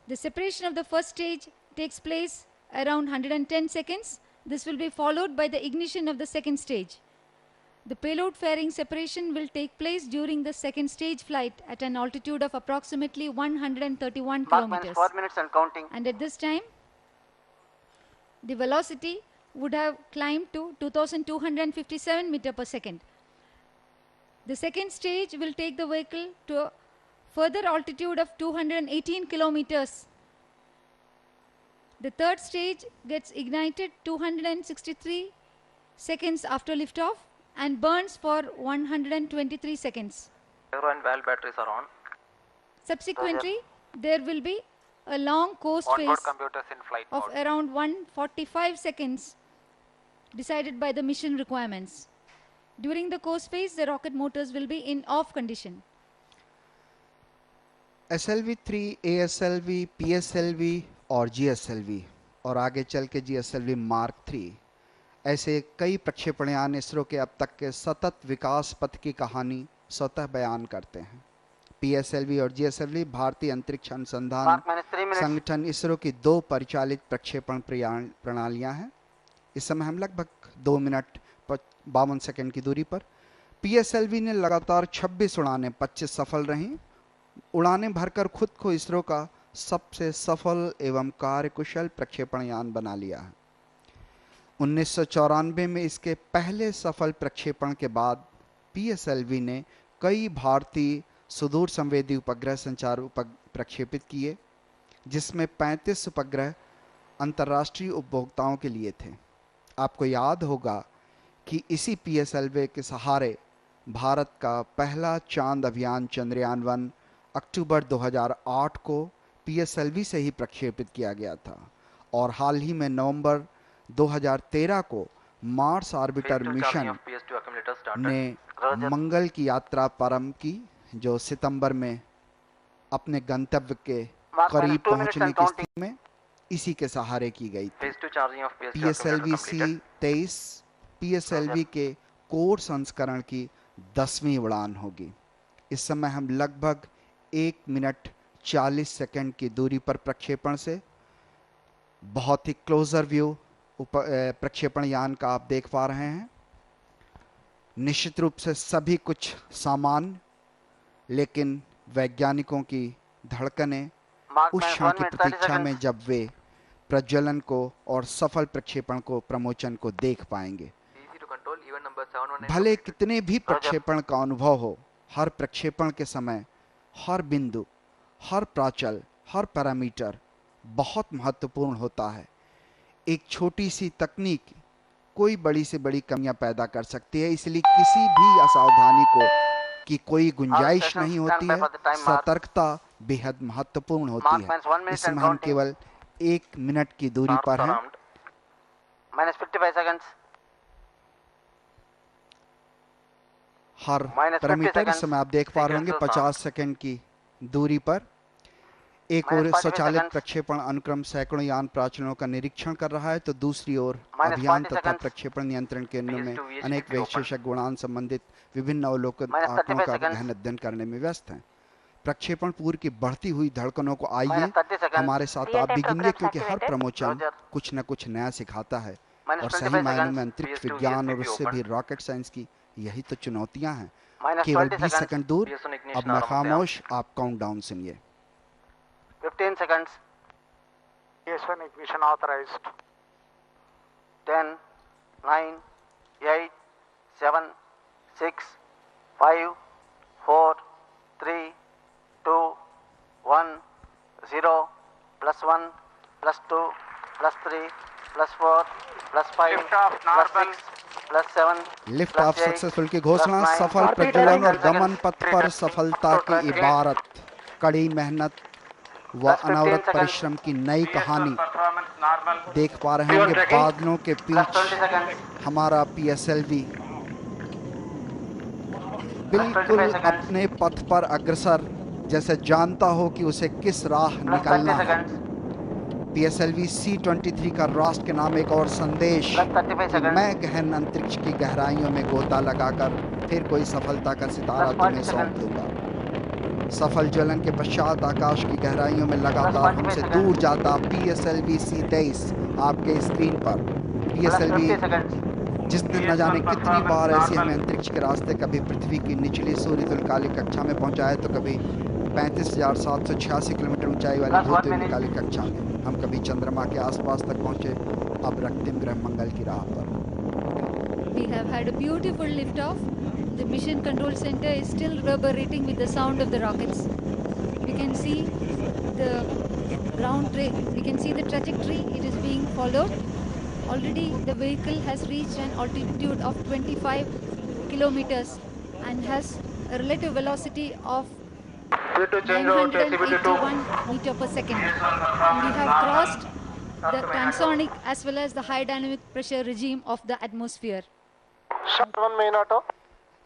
The separation of the first stage takes place around 110 seconds. This will be followed by the ignition of the second stage. The payload fairing separation will take place during the second stage flight at an altitude of approximately 131 Mark minus kilometers. 4 minutes and counting. And at this time, the velocity would have climbed to 2257 meter per second. The second stage will take the vehicle to a further altitude of 218 kilometers. The third stage gets ignited 263 seconds after liftoff and burns for 123 seconds. Aero and valve batteries are on. Subsequently, there will be a long coast phase Onboard computers in flight of mode. around 145 seconds decided by the mission requirements. During the coast phase, the rocket motors will be in off condition. SLV-3, ASLV, PSLV और GSLV और आगे चल के GSLV Mark 3 ऐसे कई प्रक्षेपण यान इसरो के अब तक के सतत विकास पथ की कहानी स्वतः बयान करते हैं। PSLV और GSLV भारतीय अंतरिक्ष अनुसंधान Mark minus 3 minutes. संगठन इसरो की 2 परिचालित प्रक्षेपण प्रणालियां हैं। इस समय हम लगभग 2 मिनट 52 सेकंड की दूरी पर। PSLV ने लगातार 26 उड़ानें 25 सफल रहीं। उड़ानें भरकर खुद को इसरो का सबसे सफल एवं कार्यकुशल प्रक्षेपण यान बना लिया है। 1994 में इसके पहले सफल प्रक्षेपण के बाद पीएसएलवी ने कई भारतीय सुदूर संवेदी उपग्रह संचार प्रक्षेपित किए, जिसमें 35 उपग्रह अंतर्राष्ट्रीय उपभोक्ताओं के लिए थे। आपको याद होगा कि इसी पीएसएलवी के सहारे भारत का पहला चांद अभियान चंद्रयान-1 अक्टूबर 2008 को पीएसएलवी से ही प्रक्षेपित किया गया था और हाल ही में नवंबर 2013 को मार्स ऑर्बिटर मिशन ने मंगल की यात्रा प्रारंभ की, जो सितंबर में अपने गंतव्य के करीब पहुंचने की स्थिति में इसी के सहारे की गई थी। पीएसएलवी C-23 पीएसएलवी के कोर संस्करण की 10वीं उड़ान होगी। इस समय हम लगभग 1 मिनट 40 सेकंड की दूरी पर प्रक्षेपण से बहुत ही क्लोजर व्यू प्रक्षेपण यान का आप देख पा रहे हैं। निश्चित रूप से सभी कुछ सामान्य, लेकिन वैज्ञानिकों की धड़कनें उस क्षण की प्रतीक्षा में जब वे प्रज्वलन को और सफल प्रक्षेपण को प्रमोशन को देख पाएंगे। भले कितने भी प्रक्षेपण का अनुभव हो, हर प्रक्षेपण के समय हर बिंदु, हर प्राचल, हर पैरामीटर बहुत महत्वपूर्ण होता है। एक छोटी सी तकनीक कोई बड़ी से बड़ी कमियां पैदा कर सकती है, इसलिए किसी भी असावधानी को की कोई गुंजाइश नहीं होती है। सतर्कता बेहद महत्वपूर्ण होती है। इसमें हम केवल 1 मिनट की दूरी पर हैं। हर पैरामीटर इस समय आप देख पा रहे होंगे 50 सेकंड की दूरी पर। एक ओर स्वचालित प्रक्षेपण अनुक्रम सैकड़ों यान प्राचलों का निरीक्षण कर रहा है, तो दूसरी ओर अभियान तथा प्रक्षेपण नियंत्रण केंद्रों में अनेक विशेषज्ञ उड़ान संबंधित विभिन्न अवलोकन आंकड़ों का गहन अध्ययन करने में व्यस्त हैं। प्रक्षेपण पूर्व की बढ़ती हुई धड़कनों को आइए हमारे साथ आप भी गिनिए, क्योंकि हर प्रमोशन कुछ न कुछ नया सिखाता है और सही मायनों में अंतरिक्ष विज्ञान और उससे भी रॉकेट साइंस की यही तो चुनौतियां हैं। केवल 20 सेकंड दूर। अब मैं खामोश, आप काउंटडाउन सुनिए। 15 seconds. PS1 ignition authorized. 10, 9, 8, 7, 6, 5, 4, 3, 2, 1, 0, +1, +2, +3, +4, +5, +6, +7. Lift off successful की घोषणा। सफल प्रज्वलन और गमन पथ पर सफलता की इबारत, कड़ी मेहनत व अनवरत परिश्रम की नई कहानी देख पा रहे होंगे। बादलों के बीच हमारा पीएसएलवी बिल्कुल अपने पथ पर अग्रसर, जैसे जानता हो कि उसे किस राह निकलना है। पीएसएलवी C-23 का राष्ट्र के नाम एक और संदेश कि मैं गहन अंतरिक्ष की गहराइयों में गोता लगाकर फिर कोई सफलता का सितारा तुम्हें सौंप दूंगा। सफल ज्वलन के पश्चात आकाश की गहराइयों में लगातार हमसे दूर जाता पीएसएलवी C-23 आपके स्क्रीन पर। पीएसएलवी जिसने न जाने कितनी बार ऐसी हमें अंतरिक्ष के रास्ते, कभी पृथ्वी की निचली सूर्य तुल्यकालिक कक्षा में पहुंचाए, तो कभी 35,786 किलोमीटर ऊंचाई वाली भूतकालिक कक्षा में, हम कभी चंद्रमा के आसपास तक पहुंचे, अब रক্তিम ग्रह मंगल की राह पर। We have had a beautiful liftoff. The mission control center is still reverberating with the sound of the rockets. We can see the we can see the trajectory it is being followed. Already the vehicle has reached an altitude of 25 kilometers and has a relative velocity of 981 meter per second. And we have crossed the transonic as well as the high dynamic pressure regime of the atmosphere.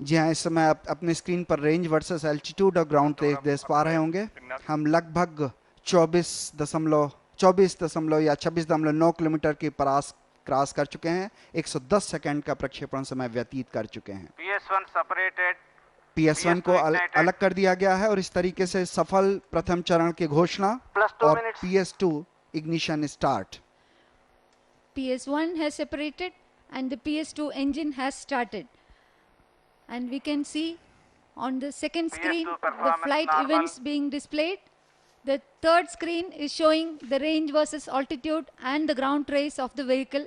जी हाँ, इस समय आप अपने screen पर range versus altitude और ground देख पा रहे होंगे। हम लगभग 24 या 26.9 किलोमीटर की पास क्रॉस कर चुके हैं। 110 सेकंड का प्रक्षेपण समय व्यतीत कर चुके हैं। PS1 को अलग कर दिया गया है और इस तरीके से सफल प्रथम चरण की घोषणा और PS2 ignition start. PS1 has separated and the PS2 engine has started. And we can see on the second screen the flight events being displayed. The third screen is showing the range versus altitude and the ground trace of the vehicle.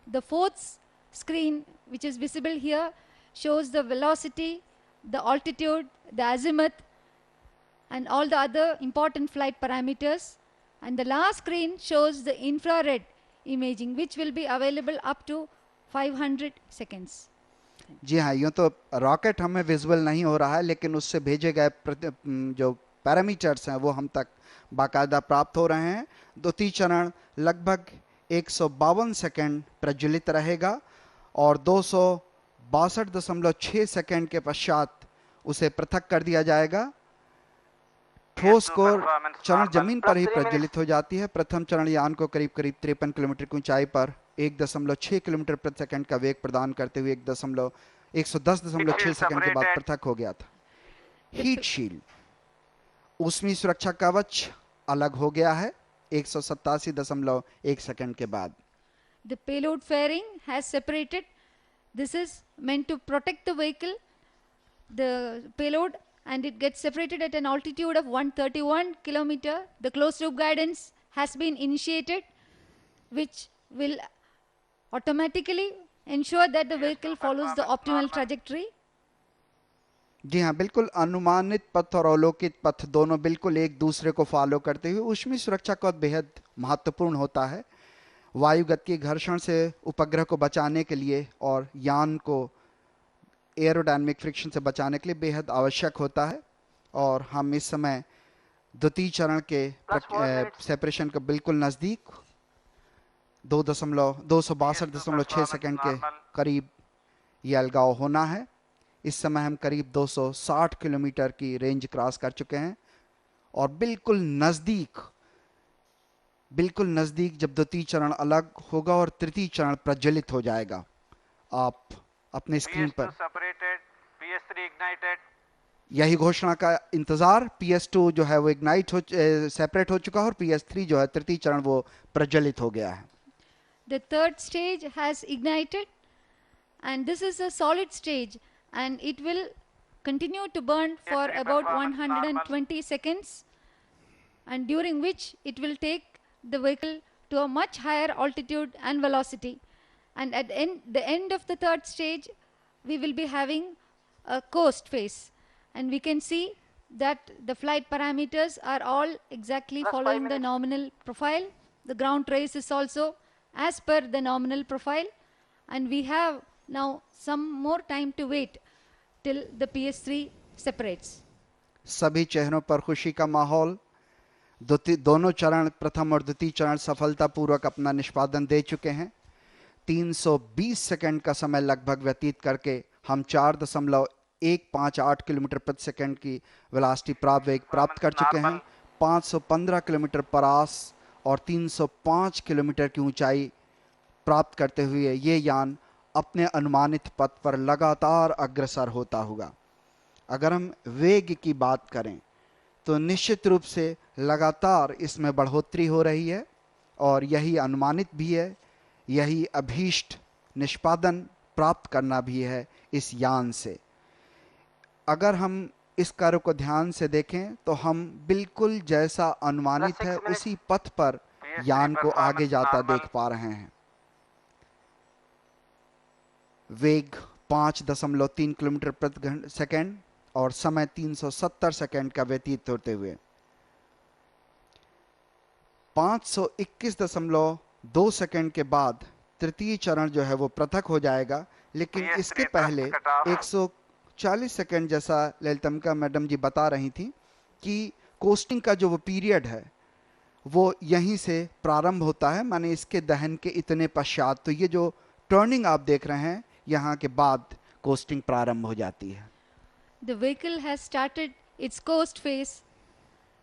The fourth screen, which is visible here, shows the velocity, the altitude, the azimuth, and all the other important flight parameters. And the last screen shows the infrared imaging, which will be available up to 500 seconds. जी हाँ, यूँ तो rocket हमें visual नहीं हो रहा है, लेकिन उससे भेजे गए जो पैरामीटर्स हैं वो हम तक बाकायदा प्राप्त हो रहे हैं। द्वितीय चरण लगभग 152 सेकंड प्रज्वलित रहेगा और 262.6 सेकंड के पश्चात उसे पृथक कर दिया जाएगा। ठोस कोर चरण जमीन पर ही प्रज्वलित हो जाती है। प्रथम चरण यान को करीब 53 किलोमीटर की ऊंचाई पर 1.6 किलोमीटर प्रति सेकंड का वेग प्रदान करते हुए 110.6 सेकंड के बाद पृथक हो गया था। हीट शील्ड ऊष्मीय सुरक्षा कवच अलग हो गया है 187.1 सेकंड के बाद। The payload fairing has separated. This is meant to protect the vehicle, the payload, and it gets separated at an altitude of 131 kilometer. The closed loop guidance has been initiated, which will automatically ensure that the vehicle follows the optimal trajectory. जी हाँ, बिल्कुल अनुमानित पथ और अवलोकित पथ दोनों बिल्कुल एक दूसरे को फॉलो करते हुए ऊष्मीय सुरक्षा का बेहद महत्वपूर्ण होता है। वायुगत की घर्षण से उपग्रह को बचाने के लिए और यान को एरोडायनामिक फ्रिक्शन से बचाने के लिए बेहद आवश्यक होता है। और हम इस समय द्वितीय चरण के सेपरेशन के बिल्कुल नज़दीक 262.6 सेकंड के करीब ये अलगाव होना है। इस समय हम करीब 260 किलोमीटर की रेंज क्रॉस कर चुके हैं और बिल्कुल नज़दीक जब द्वितीय चरण अलग होगा और तृतीय चरण प्रज्वलित हो जाएगा। आप अपने स्क्रीन पर यही घोषणा का इंतजार। PS2 जो है वो सेपरेट हो चुका है और PS3 जो है तृतीय चरण वो प्रज्वलित हो गया है। The third stage has ignited, and this is a solid stage, and it will continue to burn for about 120 seconds, and during which it will take the vehicle to a much higher altitude and velocity. And at the end of the third stage, we will be having a coast phase, and we can see that the flight parameters are all exactly following the nominal profile. The ground trace is also as per the nominal profile, and we have now some more time to wait till the PS3 separates. सभी चेहरों पर खुशी का माहौल। दोनों चरण प्रथम और द्वितीय चरण सफलतापूर्वक अपना निष्पादन दे चुके हैं। 320 सेकंड का समय लगभग व्यतीत करके हम 4.158 किलोमीटर प्रति सेकंड की वेलोसिटी प्राप्त कर चुके हैं। 515 किलोमीटर पर आस और 305 किलोमीटर की ऊंचाई प्राप्त करते हुए ये यान अपने अनुमानित पथ पर लगातार अग्रसर होता होगा। अगर हम वेग की बात करें तो निश्चित रूप से लगातार इसमें बढ़ोतरी हो रही है और यही अनुमानित भी है, यही अभीष्ट निष्पादन प्राप्त करना भी है इस यान से। अगर हम इस कार्य को ध्यान से देखें तो हम बिल्कुल जैसा अनुमानित है उसी पथ पर यान को आगे जाता देख पा रहे हैं। वेग 5.3 किलोमीटर प्रति सेकंड और समय 370 सेकंड का व्यतीत होते हुए 521.2 सेकंड के बाद तृतीय चरण जो है वो पृथक हो जाएगा। लेकिन इसके पहले 140 सेकंड, जैसा ललितम्बिका मैडम जी बता रही थी, कि कोस्टिंग का जो वो पीरियड है वो यहीं से प्रारंभ होता है, माने इसके दहन के इतने पश्चात। तो ये जो टर्निंग आप देख रहे हैं यहाँ के बाद कोस्टिंग प्रारंभ हो जाती है। The vehicle has started its coast phase,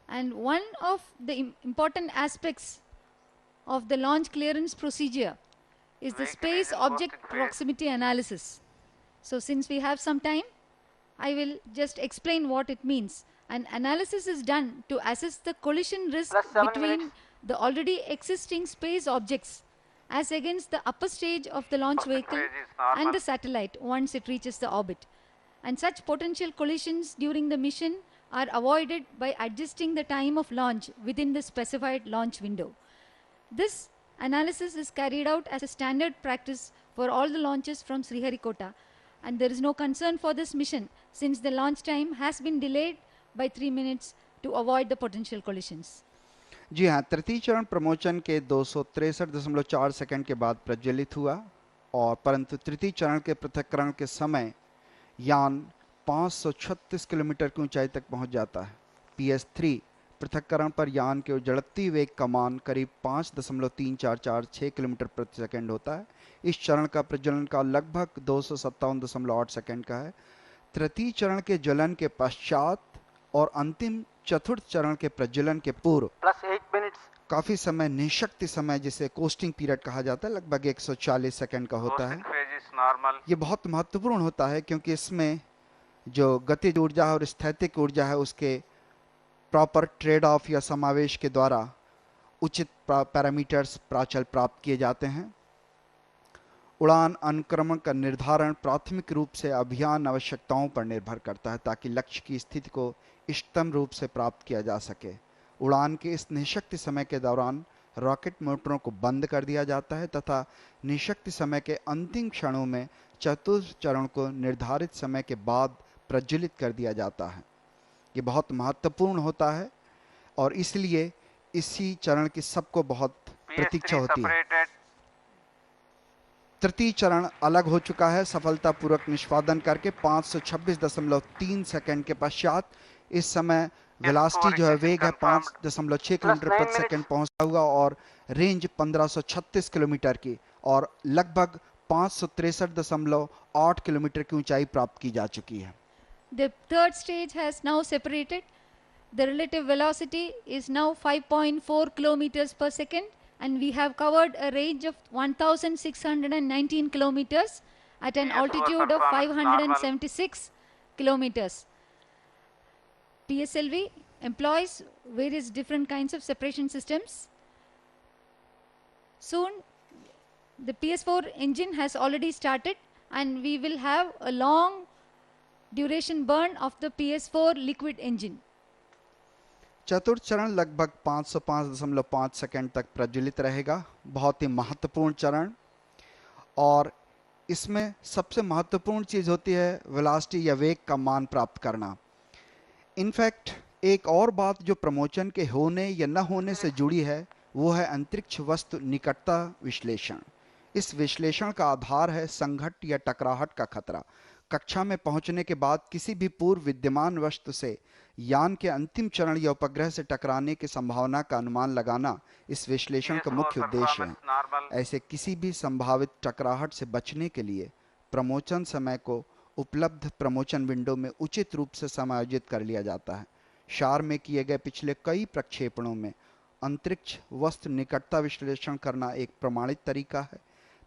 and one of the important aspects of the launch clearance procedure is the space object proximity analysis. So since we have some time, I will just explain what it means. An analysis is done to assess the collision risk between the already existing space objects as against the upper stage of the launch vehicle and the satellite once it reaches the orbit. And such potential collisions during the mission are avoided by adjusting the time of launch within the specified launch window. This analysis is carried out as a standard practice for all the launches from Sriharikota, and there is no concern for this mission since the launch time has been delayed by 3 minutes to avoid the potential collisions. जी हाँ, तृतीय चरण promotion के 263.4 second के बाद प्रज्वलित हुआ और परंतु तृतीय चरण के पृथक्करण के समय यान 536 किलोमीटर की ऊंचाई तक पहुंच जाता है। PS3 पृथक्करण पर यान के उजड़ती वेग का मान करीब 5.3446 किलोमीटर प्रति सेकंड होता है। इस चरण का प्रज्वलन काल लगभग 257.8 सेकंड का है। तृतीय चरण के ज्वलन के पश्चात और अंतिम चतुर्थ चरण के प्रज्वलन के पूर्व +8 minutes. काफी समय निशक्ति समय जिसे कोस्टिंग पीरियड कहा जाता है लगभग 140 सेकंड का होता है। Coasting phase is normal. ये बहुत महत्वपूर्ण होता है क्योंकि इसमें जो गतिज ऊर्जा है और स्थैतिक ऊर्जा है उसके प्रॉपर ट्रेड ऑफ या समावेश के द्वारा उचित पैरामीटर्स प्राचल प्राप्त किए जाते हैं। उड़ान अनुक्रमण का निर्धारण प्राथमिक रूप से अभियान आवश्यकताओं पर निर्भर करता है ताकि लक्ष्य की स्थिति को इष्टतम रूप से प्राप्त किया जा सके। उड़ान के इस निशक्ति समय के दौरान रॉकेट मोटरों को बंद कर दिया जाता है तथा निशक्ति समय के अंतिम क्षणों में चतुर्थ चरण को निर्धारित समय के बाद प्रज्वलित कर दिया जाता है। ये बहुत महत्वपूर्ण होता है और इसलिए इसी चरण की सबको बहुत प्रतीक्षा PS3 होती है। separated. तृतीय चरण अलग हो चुका है सफलतापूर्वक निष्पादन करके 526.3 सेकंड के पश्चात इस समय वेलोसिटी जो है वेग है 5.6 किलोमीटर प्रति सेकंड पहुंचा हुआ और रेंज 1536 किलोमीटर की और लगभग 563.8 किलोमीटर की ऊंचाई प्राप्त की जा चुकी है। The third stage has now separated. The relative velocity is now 5.4 kilometers per second, and we have covered a range of 1,619 kilometers at an PS4 altitude of performance 576 kilometers. PSLV employs various different kinds of separation systems. Soon, the PS4 engine has already started, and we will have a long duration burn of the PS4 liquid engine. चतुर्थ चरण लगभग 505.5 second तक प्रज्वलित रहेगा। बहुत ही महत्वपूर्ण चरण और इसमें सबसे महत्वपूर्ण चीज होती है वेलोसिटी या वेग का मान प्राप्त करना। इनफैक्ट एक और बात जो प्रमोशन के होने या न होने से जुड़ी है वो है अंतरिक्ष वस्तु निकटता विश्लेषण। इस विश्लेषण का आधार है संघट्ट या टकराहट का खतरा। कक्षा में पहुंचने के बाद किसी भी पूर्व विद्यमान वस्तु से यान के अंतिम चरण या उपग्रह से टकराने की संभावना का अनुमान लगाना इस विश्लेषण का मुख्य उद्देश्य है। Normal. ऐसे किसी भी संभावित टकराहट से बचने के लिए प्रमोशन समय को उपलब्ध प्रमोशन विंडो में उचित रूप से समायोजित कर लिया जाता है। शार में किए गए पिछले कई प्रक्षेपणों में अंतरिक्ष वस्तु निकटता विश्लेषण करना एक प्रमाणित तरीका है।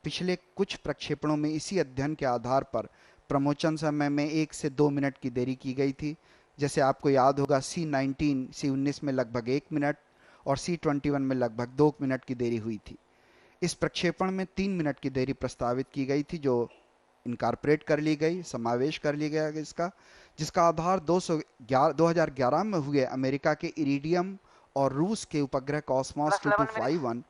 पिछले कुछ प्रक्षेपणों में इसी अध्ययन के आधार पर प्रमोशन समय में 1 से 2 मिनट की देरी की गई थी। जैसे आपको याद होगा C-19 में लगभग 1 मिनट और C-21 में लगभग 2 मिनट की देरी हुई थी। इस प्रक्षेपण में 3 मिनट की देरी प्रस्तावित की गई थी जो इनकॉर्पोरेट कर ली गई, समावेश कर लिया गया इसका, जिसका आधार 2011 में हुए अमेरिका के इरिडियम और रूस के उपग्रह कॉस्मोस 2251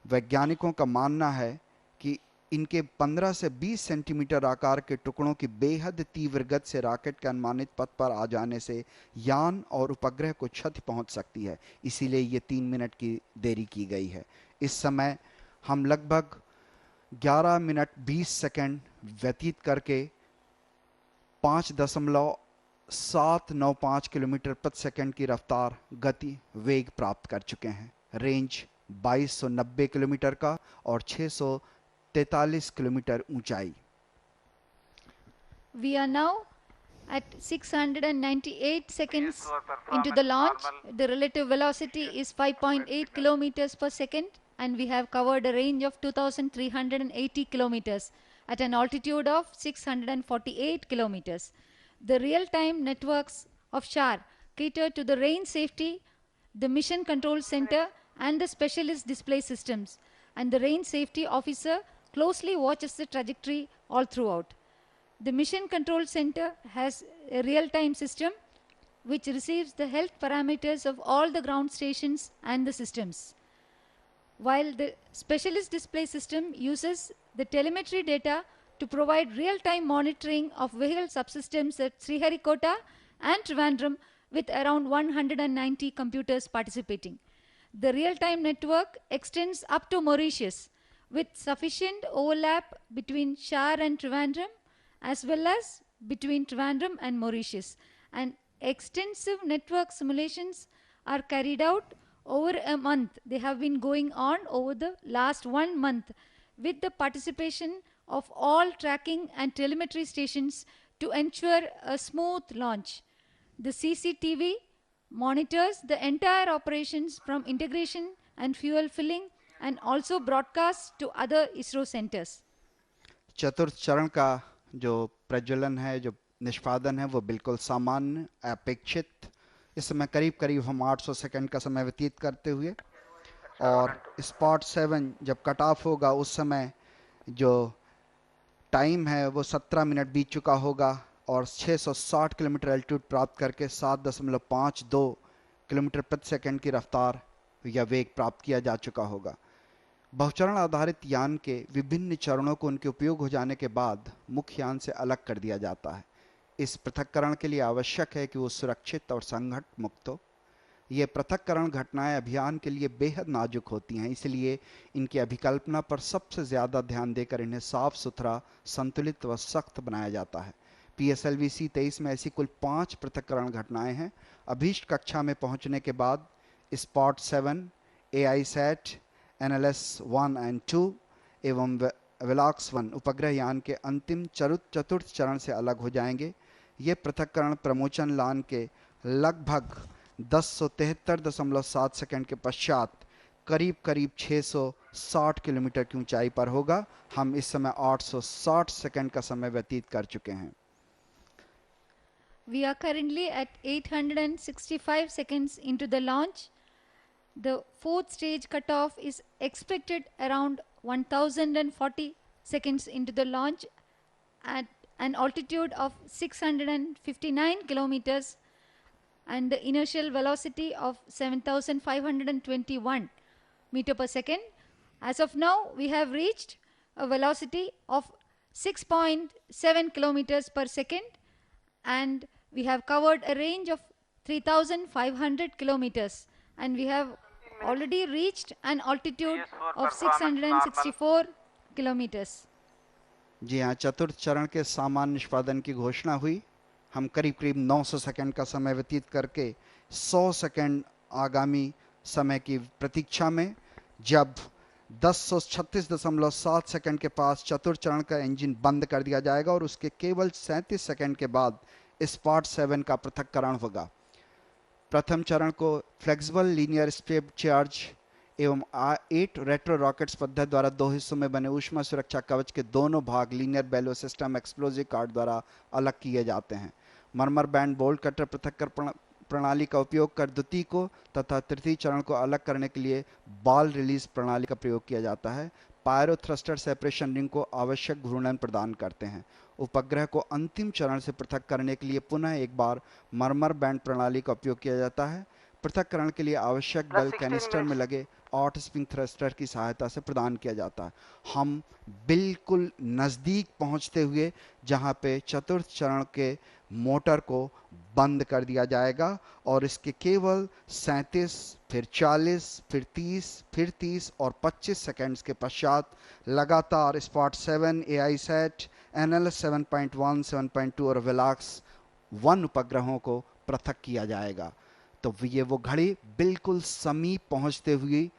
वैज्ञानिकों का मानना है कि इनके 15 से 20 सेंटीमीटर आकार के टुकड़ों की बेहद तीव्र गति से रॉकेट के अनुमानित पथ पर आ जाने से यान और उपग्रह को क्षति पहुंच सकती है। इसीलिए ये 3 मिनट की देरी की गई है। इस समय हम लगभग 11 मिनट 20 सेकंड व्यतीत करके 5.795 किलोमीटर प्रति सेकंड की रफ्तार गति वेग प्राप्त कर चुके हैं। रेंज 2290 किलोमीटर का और 643 किलोमीटर ऊंचाई। We are now at 698 seconds into the launch. The relative velocity is 5.8 kilometers per second, and we have covered a range of 2,380 kilometers at an altitude of 648 kilometers. The real-time networks of SHAR cater to the range safety, the mission control center, and the specialist display systems, and the range safety officer closely watches the trajectory all throughout. The mission control center has a real-time system which receives the health parameters of all the ground stations and the systems. While the specialist display system uses the telemetry data to provide real-time monitoring of vehicle subsystems at Sriharikota and Trivandrum with around 190 computers participating. The real-time network extends up to Mauritius with sufficient overlap between Shar and Trivandrum as well as between Trivandrum and Mauritius, and extensive network simulations are carried out over a month. They have been going on over the last 1 month with the participation of all tracking and telemetry stations to ensure a smooth launch. The CCTV monitors the entire operations from integration and fuel filling and also broadcasts to other ISRO centers. चतुर्थ चरण का जो प्रज्वलन है, जो निष्पादन है, वो बिल्कुल सामान्य अपेक्षित। इस समय करीब करीब हम 800 सेकंड का समय व्यतीत करते हुए, और स्पॉट 7 जब कट ऑफ होगा उस समय जो टाइम है वो 17 मिनट बीत चुका होगा और 660 किलोमीटर एल्टीट्यूड प्राप्त करके 7.52 किलोमीटर प्रति सेकंड की रफ्तार या वेग प्राप्त किया जा चुका होगा। बहुचरण आधारित यान के विभिन्न चरणों को उनके उपयोग हो जाने के बाद मुख्य यान से अलग कर दिया जाता है। इस पृथक्करण के लिए आवश्यक है कि वो सुरक्षित और संघट मुक्त हो। ये पृथक्करण घटनाएं अभियान के लिए बेहद नाजुक होती हैं, इसलिए इनकी अभिकल्पना पर सबसे ज़्यादा ध्यान देकर इन्हें साफ सुथरा, संतुलित व सख्त बनाया जाता है। PSLV C23 में ऐसी कुल 5 पृथक्करण घटनाएं हैं। अभीष्ट कक्षा में पहुंचने के बाद स्पॉट 7, AISAT, NLS 1 and 2 एवं वेलाक्स 1 उपग्रह यान के अंतिम चतुर्थ चरण से अलग हो जाएंगे। ये पृथक्करण प्रमोचन लान के लगभग 1073.7 सेकंड के पश्चात करीब करीब 660 किलोमीटर की ऊंचाई पर होगा। हम इस समय 860 सेकंड का समय व्यतीत कर चुके हैं। We are currently at 865 seconds into the launch. The fourth stage cutoff is expected around 1040 seconds into the launch at an altitude of 659 kilometers and the inertial velocity of 7,521 meter per second. As of now, we have reached a velocity of 6.7 kilometers per second and we have covered a range of 3,500 kilometers and we have already reached an altitude of 664 kilometers. जी हाँ, चतुर्थ चरण के सामान्य निष्पादन की घोषणा हुई। हम करीब करीब 900 सेकंड का समय व्यतीत करके 100 सेकंड आगामी समय की प्रतीक्षा में, जब 1036.7 सेकंड के पास चतुर्थ चरण का इंजन बंद कर दिया जाएगा और उसके केवल 37 सेकंड के बाद स्पॉट 7 का पृथक्करण होगा। प्रथम चरण को फ्लेक्सिबल लीनियर स्टेप चार्ज एवं 8 रेट्रो रॉकेट्स पद्धति द्वारा 2 हिस्सों में बने ऊष्मा सुरक्षा कवच के दोनों भाग लीनियर बेलो सिस्टम एक्सप्लोजिव कार्ड द्वारा अलग किए जाते हैं। मरमर बैंड बोल्ट कटर पृथक्कर प्रणाली का उपयोग कर द्वितीय को तथा तृतीय चरण को अलग करने के लिए बॉल रिलीज प्रणाली का प्रयोग किया जाता है। पायरो थ्रस्टर सेपरेशन रिंग को आवश्यक घूर्णन प्रदान करते हैं। उपग्रह को अंतिम चरण से पृथक करने के लिए पुनः एक बार मरमर बैंड प्रणाली का उपयोग किया जाता है। पृथक्करण के लिए आवश्यक बल कैनिस्टर में लगे 8 स्प्रिंग थ्रस्टर की सहायता से प्रदान किया जाता है। हम बिल्कुल नज़दीक पहुंचते हुए जहां पे चतुर्थ चरण के मोटर को बंद कर दिया जाएगा और इसके केवल 37, फिर 40, फिर 30, फिर 30 और 25 सेकंड्स के पश्चात लगातार स्पॉट 7, AISAT, NLS 7.1, 7.2 और वेलाक्स 1 उपग्रहों को पृथक किया जाएगा। तो ये वो घड़ी बिल्कुल समीप पहुंचते हुए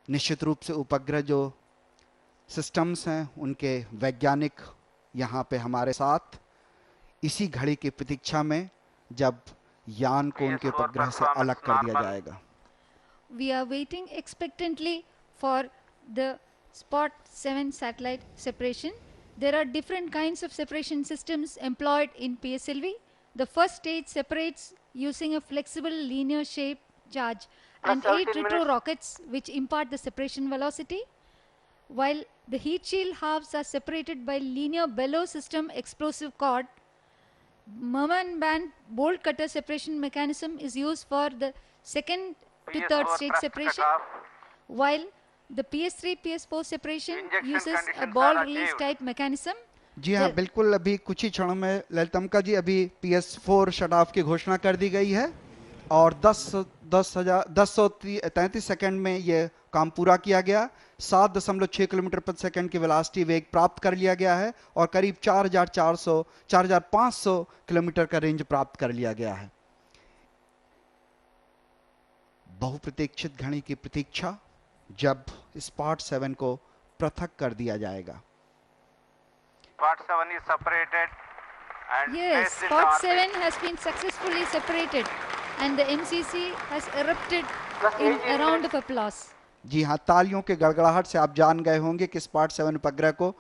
निश्चित रूप से उपग्रह जो सिस्टम्स हैं उनके वैज्ञानिक यहाँ पे हमारे साथ इसी घड़ी की प्रतीक्षा में, जब यान को उनके उपग्रह से अलग कर दिया जाएगा। We are waiting expectantly for the Spot 7 satellite separation. There are different kinds of separation systems employed in PSLV. The first stage separates using a flexible linear shape charge and 8 retro rockets which impart the separation velocity, while the heat shield halves are separated by linear bellow system explosive cord. Merman band bolt cutter separation mechanism is used for the second to PS4 third stage thrust separation, cutoff. while the PS3 PS4 separation Injection uses a conditions ball are release achieved. type mechanism. जी हाँ, The- बिल्कुल। अभी कुछ ही क्षणों में ललितम्बिका जी अभी PS4 shut off की घोषणा कर दी गई है और 1033 सेकंड में ये काम पूरा किया गया। 7.6 किलोमीटर प्रति सेकंड की वेलोसिटी वेग प्राप्त कर लिया गया है और करीब 4500 किलोमीटर का रेंज प्राप्त कर लिया गया है। बहुप्रतीक्षित घड़ी की प्रतीक्षा, जब स्पॉट 7 को पृथक कर दिया जाएगा। Part 7 is separated and Yes, placed in the Spot orbit. 7 has been successfully separated and the MCC has erupted in a round of applause. जी हाँ, तालियों के गड़गड़ाहट से आप जान गए होंगे कि स्पॉट 7 उपग्रह को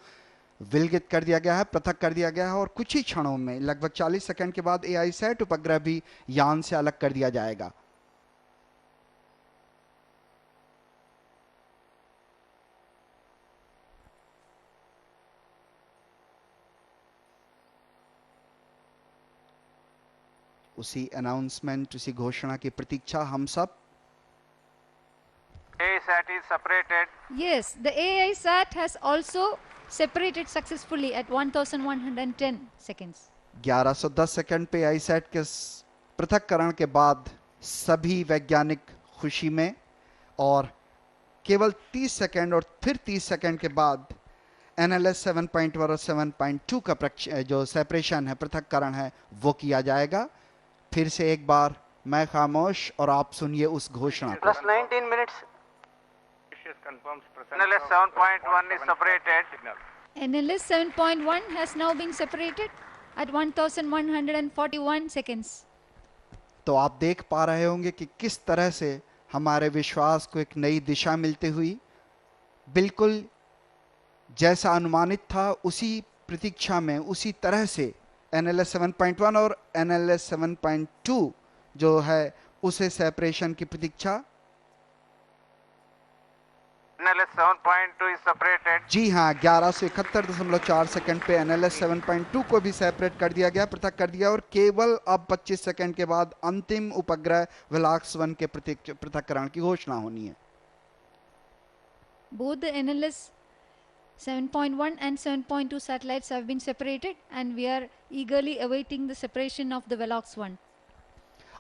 विलगित कर दिया गया है, पृथक कर दिया गया है और कुछ ही क्षणों में लगभग 40 सेकंड के बाद AISAT उपग्रह भी यान से अलग कर दिया जाएगा। उसी अनाउंसमेंट, उसी घोषणा की प्रतीक्षा हम सब। ASAT is separated. Yes, the AISAT has also separated successfully at 1110 seconds. 1110 second पे AISAT के पृथक्करण के बाद सभी वैज्ञानिक खुशी में, और केवल 30 सेकंड और फिर 30 सेकंड के बाद NLS 7.1 और 7.2 का जो सेपरेशन है, पृथक्करण है, वो किया जाएगा। फिर से एक बार मैं खामोश और आप सुनिए उस घोषणा को। Plus 19 minutes. NLS 7.1 is separated. NLS 7.1 has now been separated at 1141 seconds. तो आप देख पा रहे होंगे कि किस तरह से हमारे विश्वास को एक नई दिशा मिलती हुई, बिल्कुल जैसा अनुमानित था उसी प्रतीक्षा में, उसी तरह से NLS 7.1 और NLS 7.2 जो है उसे सेपरेशन की प्रतीक्षा। NLS 7.2 is separated. जी हाँ, 1171.4 सेकंड पे NLS 7.2 को भी सेपरेट कर दिया गया, पृथक कर दिया, और केवल अब 25 सेकंड के बाद अंतिम उपग्रह वेलाक्स 1 के पृथक्करण की घोषणा होनी है। Both the NLS 7.1 and 7.2 satellites have been separated and we are eagerly awaiting the separation of the Velox 1.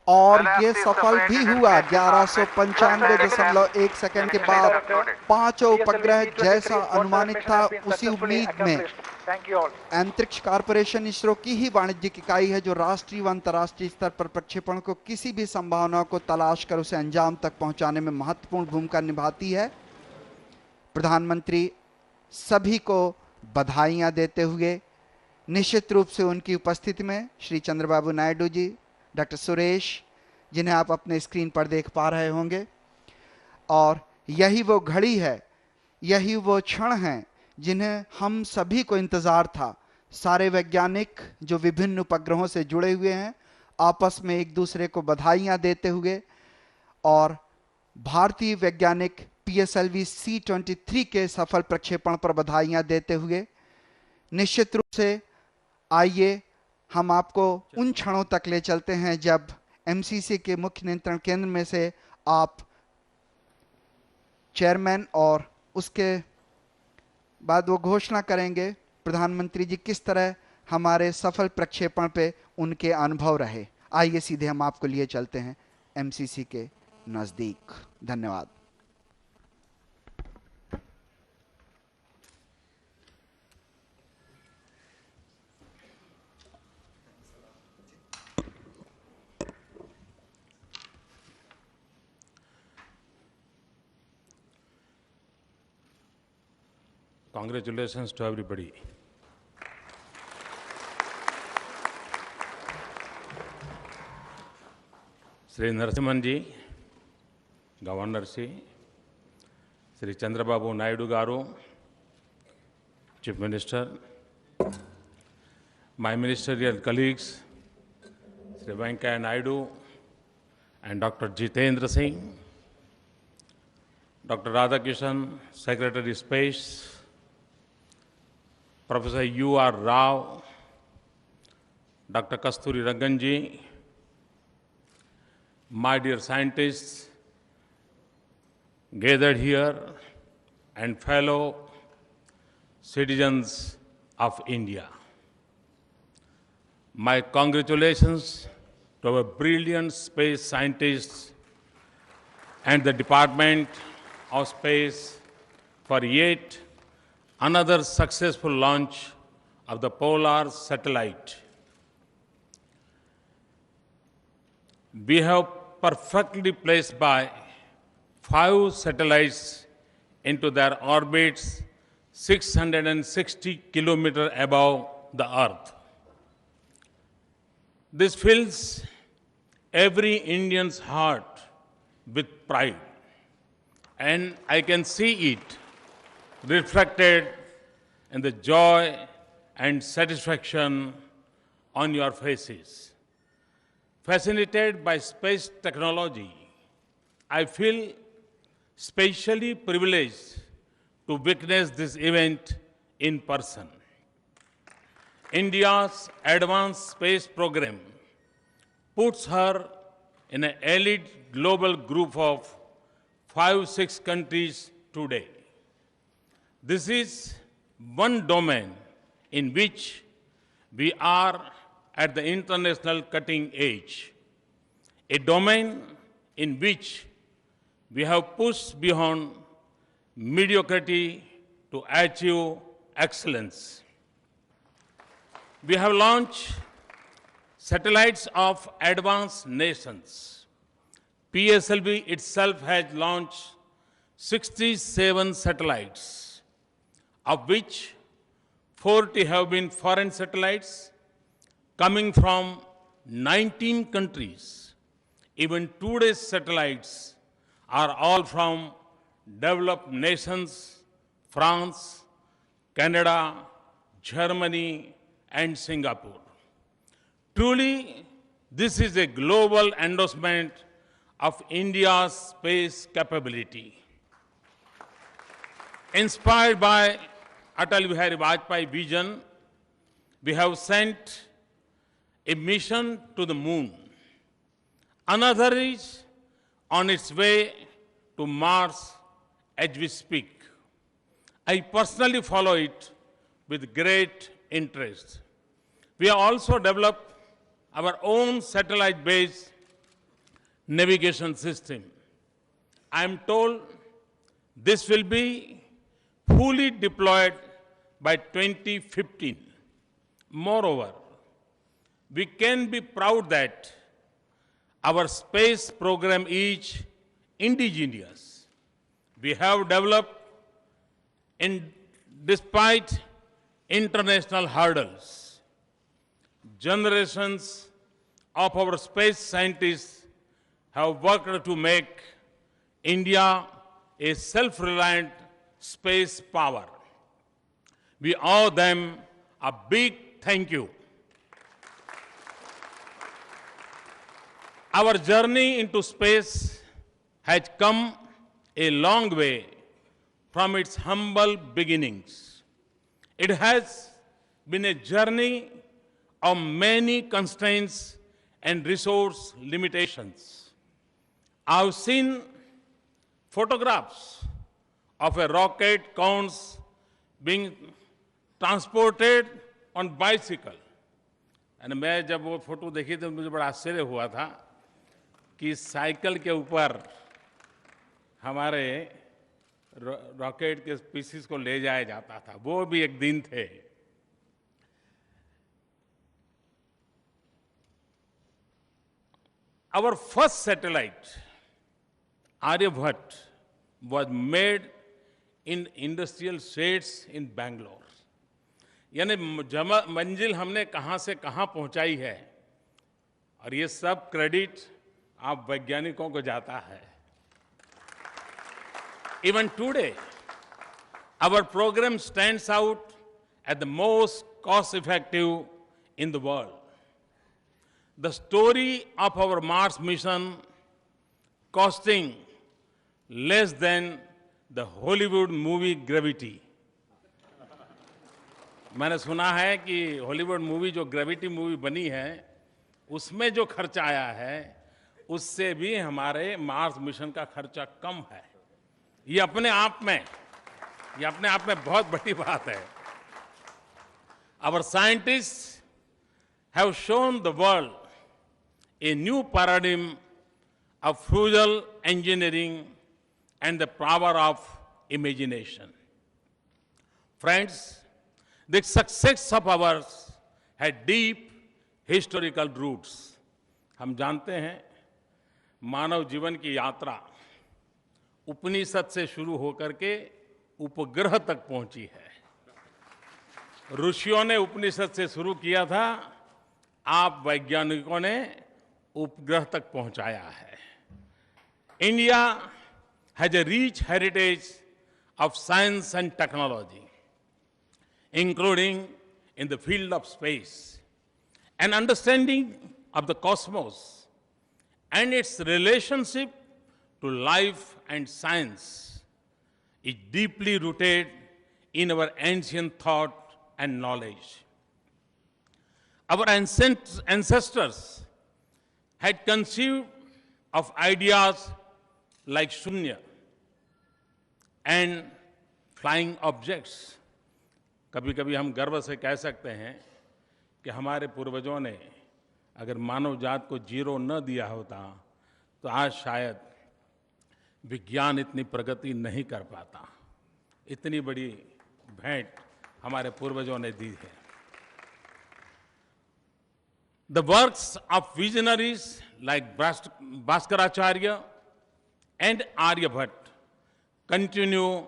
और ये सफल भी हुआ। 1195.1 सेकंड के बाद पांचों उपग्रह जैसा अनुमानित था उसी उम्मीद में अंतरिक्ष कॉर्पोरेशन इसरो की ही वाणिज्यिक इकाई है जो राष्ट्रीय व अंतर्राष्ट्रीय स्तर पर प्रक्षेपण को किसी भी संभावना को तलाश कर उसे अंजाम तक पहुंचाने में महत्वपूर्ण भूमिका निभाती है। प्रधानमंत्री सभी को बधाइयां देते हुए, निश्चित रूप से उनकी उपस्थिति में श्री चंद्रबाबू नायडू जी, डॉक्टर सुरेश, जिन्हें आप अपने स्क्रीन पर देख पा रहे होंगे, और यही वो घड़ी है, यही वो क्षण है जिन्हें हम सभी को इंतजार था। सारे वैज्ञानिक जो विभिन्न उपग्रहों से जुड़े हुए हैं आपस में एक दूसरे को बधाइयां देते हुए और भारतीय वैज्ञानिक PSLV C-23 के सफल प्रक्षेपण पर बधाइयां देते हुए, निश्चित रूप से आइए हम आपको उन क्षणों तक ले चलते हैं जब MCC के मुख्य नियंत्रण केंद्र में से आप चेयरमैन और उसके बाद वो घोषणा करेंगे प्रधानमंत्री जी किस तरह हमारे सफल प्रक्षेपण पे उनके अनुभव रहे। आइए सीधे हम आपको लिए चलते हैं MCC के नजदीक। धन्यवाद। Congratulations to everybody. Sri Narasimhan ji, Governor ji, Sri Chandrababu Naidu Garu, Chief Minister, my ministerial colleagues, Sri Venkaiah Naidu and Dr. Jitendra Singh, Dr. Radhakishan, Secretary Space, Professor U.R. Rao, Dr. Kasturi Rangan ji, my dear scientists gathered here, and fellow citizens of India. My congratulations to our brilliant space scientists and the Department of Space for yet another successful launch of the Polar satellite. We have perfectly placed by 5 satellites into their orbits 660 kilometers above the Earth. This fills every Indian's heart with pride, and I can see it reflected in the joy and satisfaction on your faces. Fascinated by space technology, I feel specially privileged to witness this event in person. India's advanced space program puts her in an elite global group of 5-6 countries today. This is one domain in which we are at the international cutting edge, a domain in which we have pushed beyond mediocrity to achieve excellence. We have launched satellites of advanced nations. PSLV itself has launched 67 satellites, of which 40 have been foreign satellites coming from 19 countries. Even today's satellites are all from developed nations, France, Canada, Germany, and Singapore. Truly, this is a global endorsement of India's space capability. Inspired by Atal Bihari Vajpayee vision, we have sent a mission to the moon. Another is on its way to Mars as we speak. I personally follow it with great interest. We have also developed our own satellite-based navigation system. I am told this will be fully deployed by 2015. Moreover, we can be proud that our space program is indigenous. We have developed despite international hurdles. Generations of our space scientists have worked to make India a self-reliant space power. We owe them a big thank you. Our journey into space has come a long way from its humble beginnings. It has been a journey of many constraints and resource limitations. I've seen photographs of a rocket cones being transported on bicycle. And मैं जब वो photo देखी तो मुझे बड़ा आश्चर्य हुआ था कि साइकिल के ऊपर हमारे रॉकेट के पीसीस को ले जाया जाता था. वो भी एक दिन थे. Our first satellite, Aryabhat, was made in industrial sheds in Bangalore. यानी मंजिल हमने कहां से कहां पहुंचाई है और ये सब क्रेडिट आप वैज्ञानिकों को जाता है. Even today, our program stands out as the most cost-effective in the world. The story of our Mars mission costing less than the Hollywood movie Gravity मैंने सुना है कि हॉलीवुड मूवी जो ग्रेविटी मूवी बनी है उसमें जो खर्चा आया है उससे भी हमारे मार्स मिशन का खर्चा कम है। ये अपने आप में बहुत बड़ी बात है। Our scientists have shown the world a new paradigm of frugal engineering and the power of imagination. Friends, the success of ours had deep historical roots. हम जानते हैं मानव जीवन की यात्रा उपनिषद से शुरू होकर के उपग्रह तक पहुंची है। ऋषियों ने उपनिषद से शुरू किया था, आप वैज्ञानिकों ने उपग्रह तक पहुंचाया है। India has a rich heritage of science and technology, including in the field of space. An understanding of the cosmos and its relationship to life and science is deeply rooted in our ancient thought and knowledge. Our ancestors had conceived of ideas like shunya and flying objects. कभी कभी हम गर्व से कह सकते हैं कि हमारे पूर्वजों ने अगर मानव जात को जीरो न दिया होता तो आज शायद विज्ञान इतनी प्रगति नहीं कर पाता। इतनी बड़ी भेंट हमारे पूर्वजों ने दी है। The works of visionaries like Bhaskaracharya and Aryabhatta continue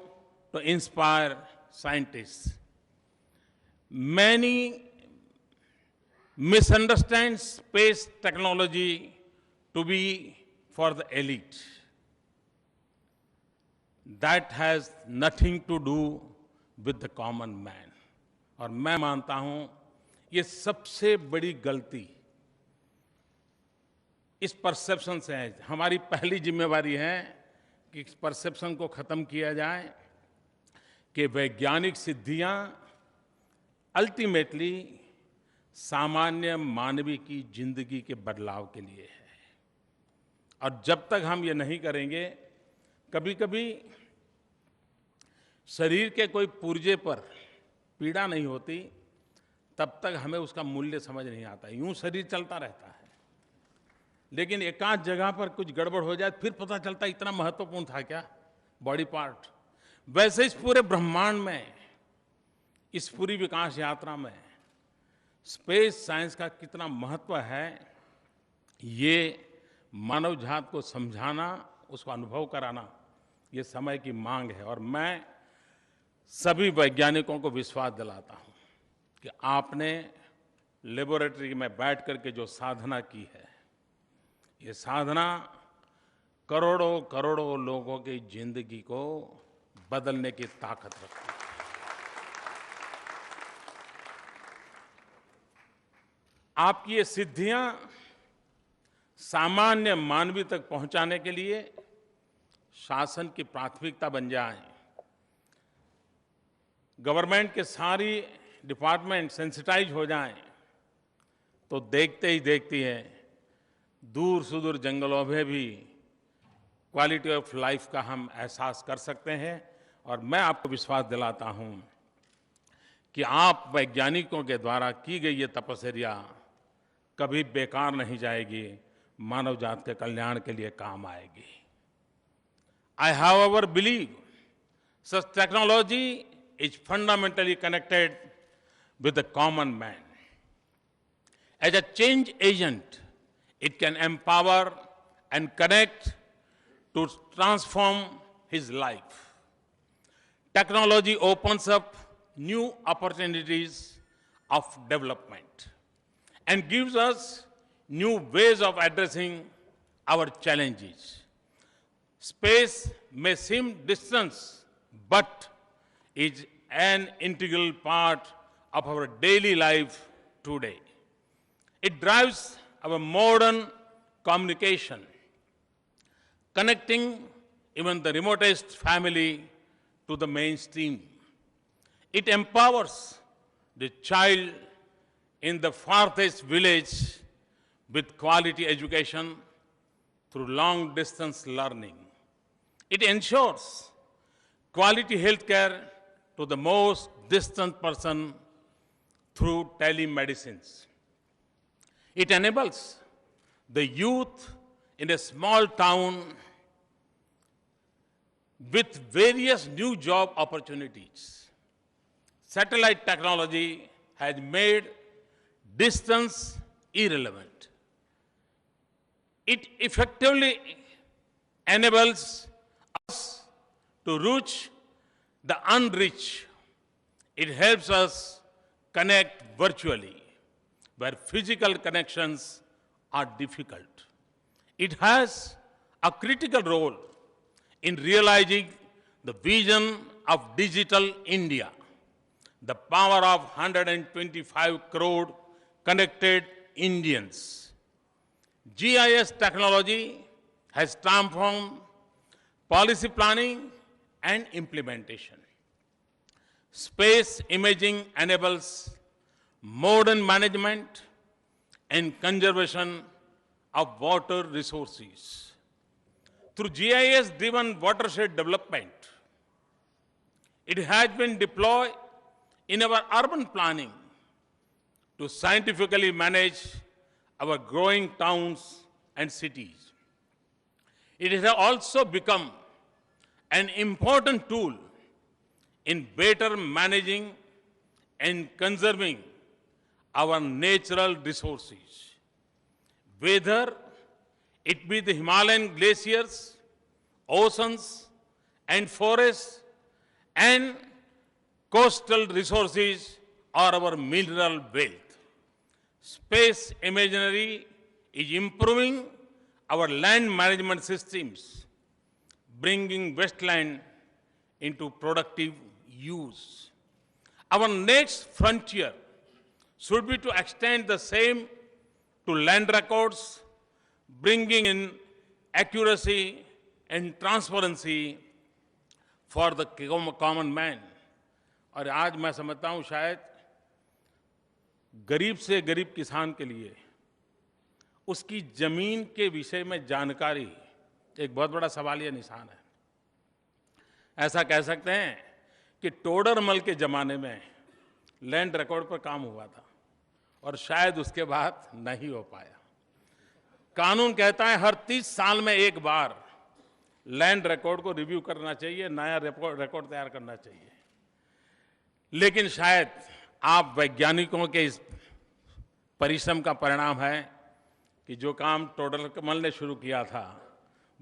to inspire scientists. Many misunderstand space technology to be for the elite. That has nothing to do with the common man. और मैं मानता हूं ये सबसे बड़ी गलती इस परसेप्शन से है। हमारी पहली जिम्मेवारी है कि इस परसेप्शन को खत्म किया जाए कि वैज्ञानिक सिद्धियां अल्टीमेटली सामान्य मानवी की जिंदगी के बदलाव के लिए है। और जब तक हम ये नहीं करेंगे, कभी कभी शरीर के कोई पुर्जे पर पीड़ा नहीं होती, तब तक हमें उसका मूल्य समझ नहीं आता। यूं शरीर चलता रहता है, लेकिन एकाध जगह पर कुछ गड़बड़ हो जाए फिर पता चलता है इतना महत्वपूर्ण था क्या बॉडी पार्ट। वैसे इस पूरे ब्रह्मांड में, इस पूरी विकास यात्रा में स्पेस साइंस का कितना महत्व है, ये मानव जात को समझाना, उसको अनुभव कराना, ये समय की मांग है। और मैं सभी वैज्ञानिकों को विश्वास दिलाता हूं कि आपने लेबोरेटरी में बैठ करके जो साधना की है, ये साधना करोड़ों करोड़ों लोगों की जिंदगी को बदलने की ताकत रखती है। आपकी ये सिद्धियां सामान्य मानवी तक पहुंचाने के लिए शासन की प्राथमिकता बन जाएं। गवर्नमेंट के सारी डिपार्टमेंट सेंसिटाइज हो जाएं, तो देखते ही देखती है दूर सुदूर जंगलों में भी क्वालिटी ऑफ लाइफ का हम एहसास कर सकते हैं। और मैं आपको विश्वास दिलाता हूं कि आप वैज्ञानिकों के द्वारा की गई ये तपस्या कभी बेकार नहीं जाएगी, मानव जात के कल्याण के लिए काम आएगी। I however believe such technology is fundamentally connected with the common man. As a change agent, it can empower and connect to transform his life. Technology opens up new opportunities of development and gives us new ways of addressing our challenges. Space may seem distant, but is an integral part of our daily life today. It drives our modern communication, connecting even the remotest family to the mainstream. It empowers the child in the farthest village with quality education through long distance learning. It ensures quality healthcare to the most distant person through telemedicines. It enables the youth in a small town with various new job opportunities. Satellite technology has made distance irrelevant. It effectively enables us to reach the unreached. It helps us connect virtually where physical connections are difficult. It has a critical role in realizing the vision of digital India, the power of 125 crore connected Indians. GIS technology has transformed policy planning and implementation. Space imaging enables modern management and conservation of water resources. Through GIS-driven watershed development, it has been deployed in our urban planning to scientifically manage our growing towns and cities. It has also become an important tool in better managing and conserving our natural resources. Whether it be the Himalayan glaciers, oceans and forests and coastal resources or our mineral wealth. Space imagery is improving our land management systems, bringing wasteland into productive use. Our next frontier should be to extend the same to land records, bringing in accuracy and transparency for the common man. और आज मैं समझता हूं शायद गरीब से गरीब किसान के लिए उसकी जमीन के विषय में जानकारी एक बहुत बड़ा सवालिया निशान है। ऐसा कह सकते हैं कि टोडरमल के जमाने में लैंड रिकॉर्ड पर काम हुआ था और शायद उसके बाद नहीं हो पाया। कानून कहता है हर 30 साल में एक बार लैंड रिकॉर्ड को रिव्यू करना चाहिए, नया रिकॉर्ड तैयार करना चाहिए। लेकिन शायद आप वैज्ञानिकों के इस परिश्रम का परिणाम है कि जो काम टोडरमल ने शुरू किया था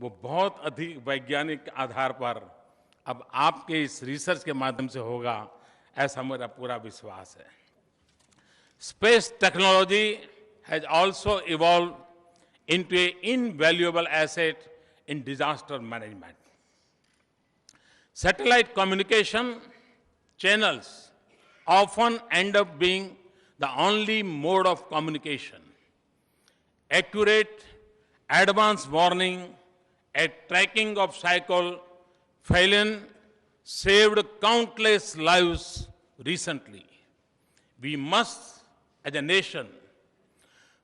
वो बहुत अधिक वैज्ञानिक आधार पर अब आपके इस रिसर्च के माध्यम से होगा, ऐसा मेरा पूरा विश्वास है। Space technology has also evolved into an invaluable asset in disaster management. Satellite communication channels often end up being the only mode of communication. Accurate, advanced warning and tracking of cycle failure saved countless lives recently. We must, as a nation,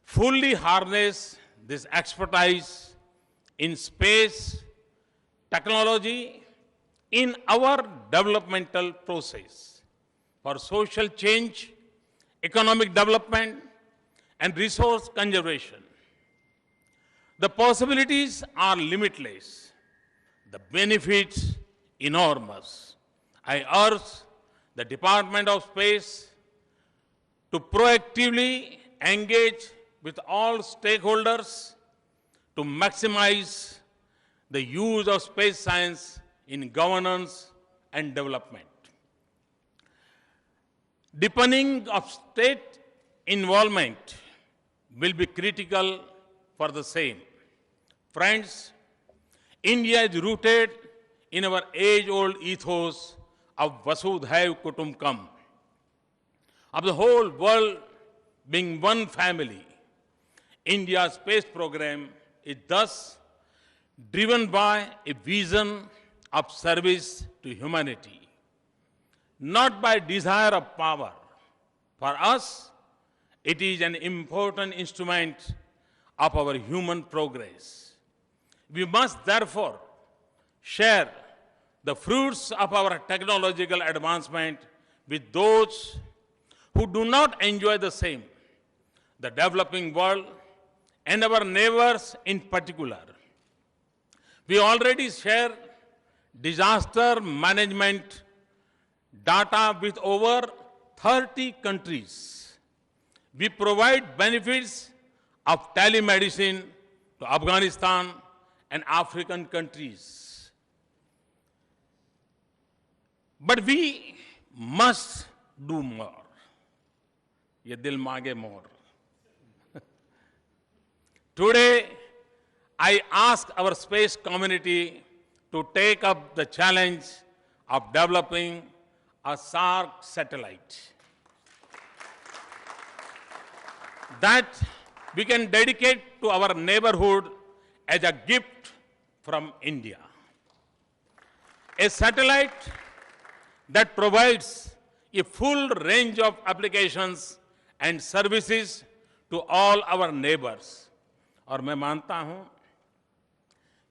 fully harness this expertise in space technology in our developmental process for social change, economic development, and resource conservation. The possibilities are limitless, the benefits enormous. I urge the Department of Space to proactively engage with all stakeholders to maximize the use of space science in governance and development. Deepening of state involvement will be critical for the same. Friends, India is rooted in our age-old ethos of Vasudhaiv Kutumbakam, of the whole world being one family. India's space program is thus driven by a vision of service to humanity, not by desire of power. For us, it is an important instrument of our human progress. We must therefore share the fruits of our technological advancement with those who do not enjoy the same, the developing world and our neighbors in particular. We already share disaster management data with over 30 countries. We provide benefits of telemedicine to Afghanistan and African countries. But we must do more. Ye dil maange more. Today, I ask our space community to take up the challenge of developing a SAR satellite that we can dedicate to our neighborhood as a gift from India. A satellite that provides a full range of applications and services to all our neighbors. और मैं मानता हूं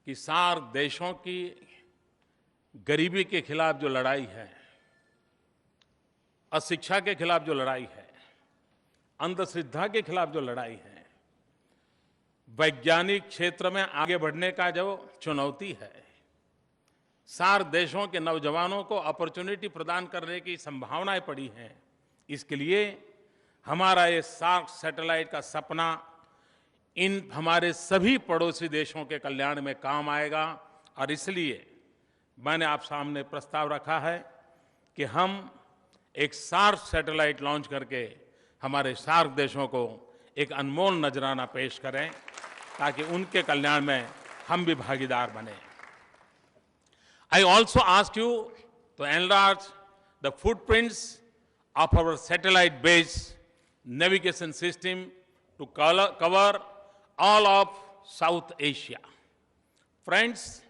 कि SAARC देशों की गरीबी के खिलाफ जो लड़ाई है, अशिक्षा के खिलाफ जो लड़ाई है, अंधश्रद्धा के खिलाफ जो लड़ाई है, वैज्ञानिक क्षेत्र में आगे बढ़ने का जो चुनौती है, सार्क देशों के नौजवानों को अपॉर्चुनिटी प्रदान करने की संभावनाएं पड़ी हैं। इसके लिए हमारा ये सार्क सैटेलाइट का सपना इन हमारे सभी पड़ोसी देशों के कल्याण में काम आएगा और इसलिए मैंने आप सामने प्रस्ताव रखा है कि हम एक सार्क सैटेलाइट लॉन्च करके हमारे सार्क देशों को एक अनमोल नजराना पेश करें ताकि उनके कल्याण में हम भी भागीदार बने। I also ask you to enlarge the footprints of our satellite-based navigation system to cover all of South Asia. Friends,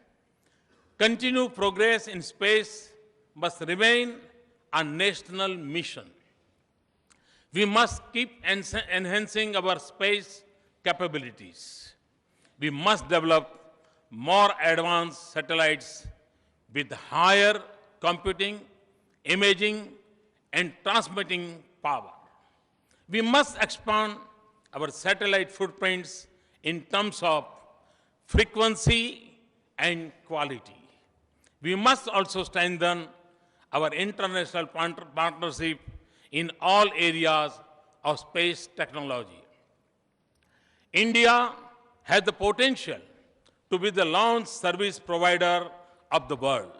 continued progress in space must remain a national mission. We must keep enhancing our space capabilities. We must develop more advanced satellites with higher computing, imaging, and transmitting power. We must expand our satellite footprints in terms of frequency and quality. We must also strengthen our international partnership in all areas of space technology. India has the potential to be the launch service provider of the world.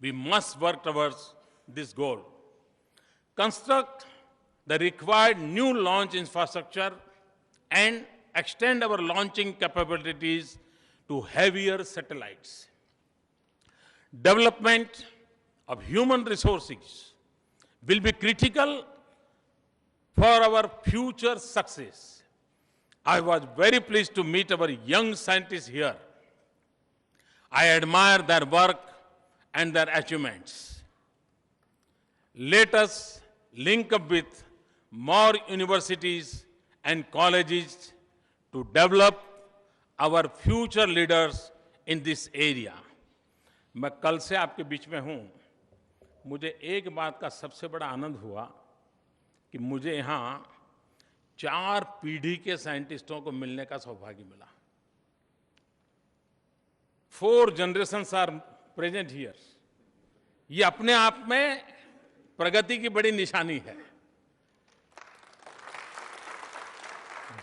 We must work towards this goal. Construct the required new launch infrastructure and extend our launching capabilities to heavier satellites. Development of human resources will be critical for our future success. I was very pleased to meet our young scientists here. I admire their work and their achievements. Let us link up with more universities and colleges to develop our future leaders in this area. मैं कल से आपके बीच में हूं। मुझे एक बात का सबसे बड़ा आनंद हुआ कि मुझे यहाँ 4 पीढ़ी के साइंटिस्टों को मिलने का सौभाग्य मिला। 4 generations are present here. ये अपने आप में प्रगति की बड़ी निशानी है।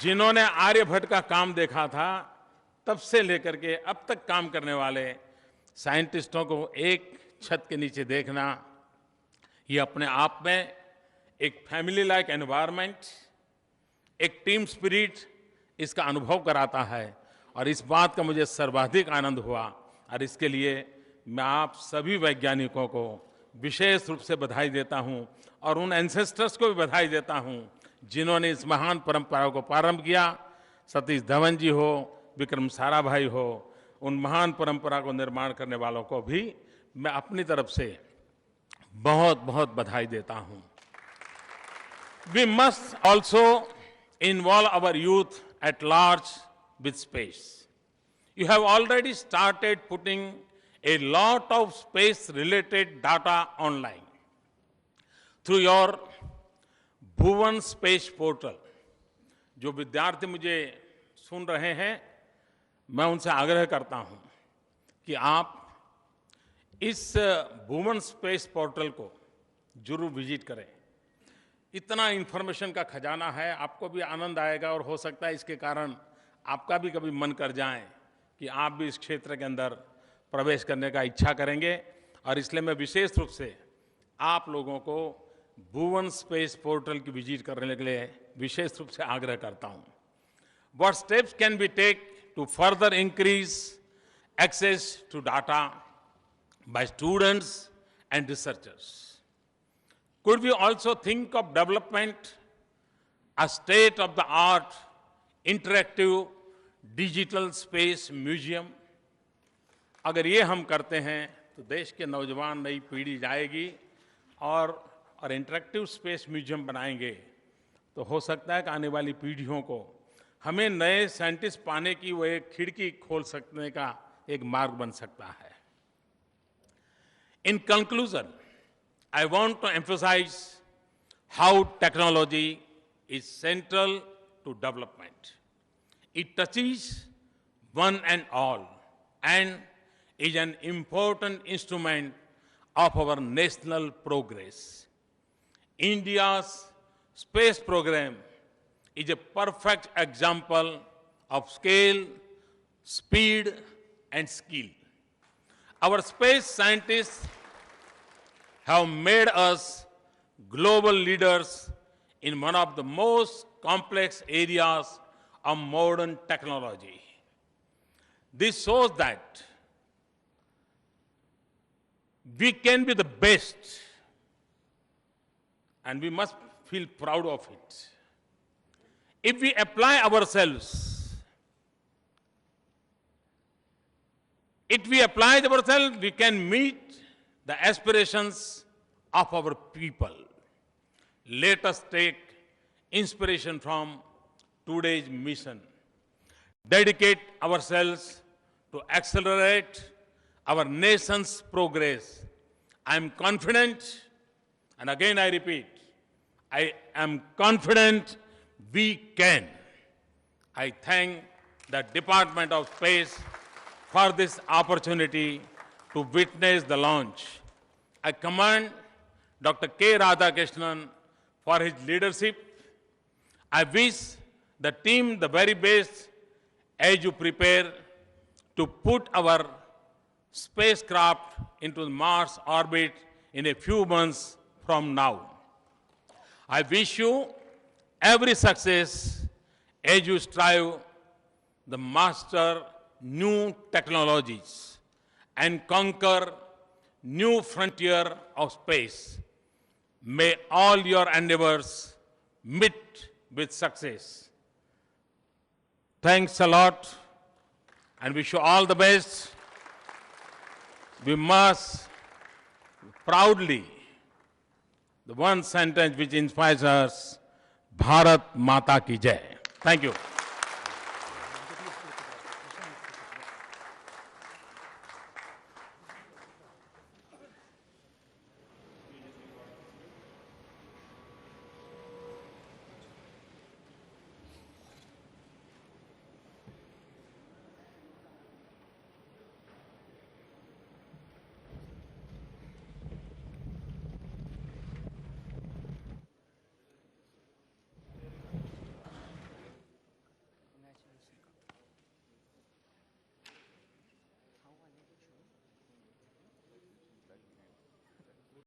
जिन्होंने आर्यभट्ट का काम देखा था, तब से लेकर के अब तक काम करने वाले साइंटिस्टों को एक छत के नीचे देखना, ये अपने आप में एक फैमिली लाइक एनवायरनमेंट, एक टीम स्पिरिट इसका अनुभव कराता है और इस बात का मुझे सर्वाधिक आनंद हुआ और इसके लिए मैं आप सभी वैज्ञानिकों को विशेष रूप से बधाई देता हूं और उन एंसेस्टर्स को भी बधाई देता हूं जिन्होंने इस महान परंपरा को प्रारंभ किया। सतीश धवन जी हो, विक्रम साराभाई हो, उन महान परंपरा को निर्माण करने वालों को भी मैं अपनी तरफ से बहुत बहुत बधाई देता हूं। We must also involve our youth at large with space. You have already started putting a lot of space-related data online through your Bhuvan space portal. जो विद्यार्थी मुझे सुन रहे हैं, मैं उनसे आग्रह करता हूं कि आप इस भुवन स्पेस पोर्टल को जरूर विजिट करें. इतना इंफॉर्मेशन का खजाना है, आपको भी आनंद आएगा और हो सकता है इसके कारण आपका भी कभी मन कर जाए कि आप भी इस क्षेत्र के अंदर प्रवेश करने का इच्छा करेंगे. और इसलिए मैं विशेष रूप से आप लोगों को भुवन स्पेस पोर्टल की विजिट करने के लिए विशेष रूप से आग्रह करता हूं. What steps can be taken to further increase access to data by students and researchers? Could we also think of development a state-of-the-art interactive digital space museum? अगर ये हम करते हैं तो देश के नौजवान नई पीढ़ी जाएगी और इंटरेक्टिव स्पेस म्यूजियम बनाएंगे तो हो सकता है कि आने वाली पीढ़ियों को हमें नए साइंटिस्ट पाने की वो एक खिड़की खोल सकने का एक मार्ग बन सकता है. In conclusion, I want to emphasize how technology is central to development. It touches one and all and is an important instrument of our national progress. India's space program is a perfect example of scale, speed, and skill. Our space scientists have made us global leaders in one of the most complex areas of modern technology. This shows that we can be the best, and we must feel proud of it. If we apply ourselves, we can meet the aspirations of our people. Let us take inspiration from today's mission. Dedicate ourselves to accelerate our nation's progress. I am confident, and again I repeat, I am confident we can. I thank the Department of Space for this opportunity to witness the launch. I commend Dr. K. Radhakrishnan for his leadership. I wish the team the very best as you prepare to put our spacecraft into Mars orbit in a few months from now. I wish you every success as you strive to master new technologies and conquer new frontier of space. May all your endeavors meet with success. Thanks a lot and wish you all the best. We must proudly, the one sentence which inspires us, Bharat Mata Ki Jai. Thank you.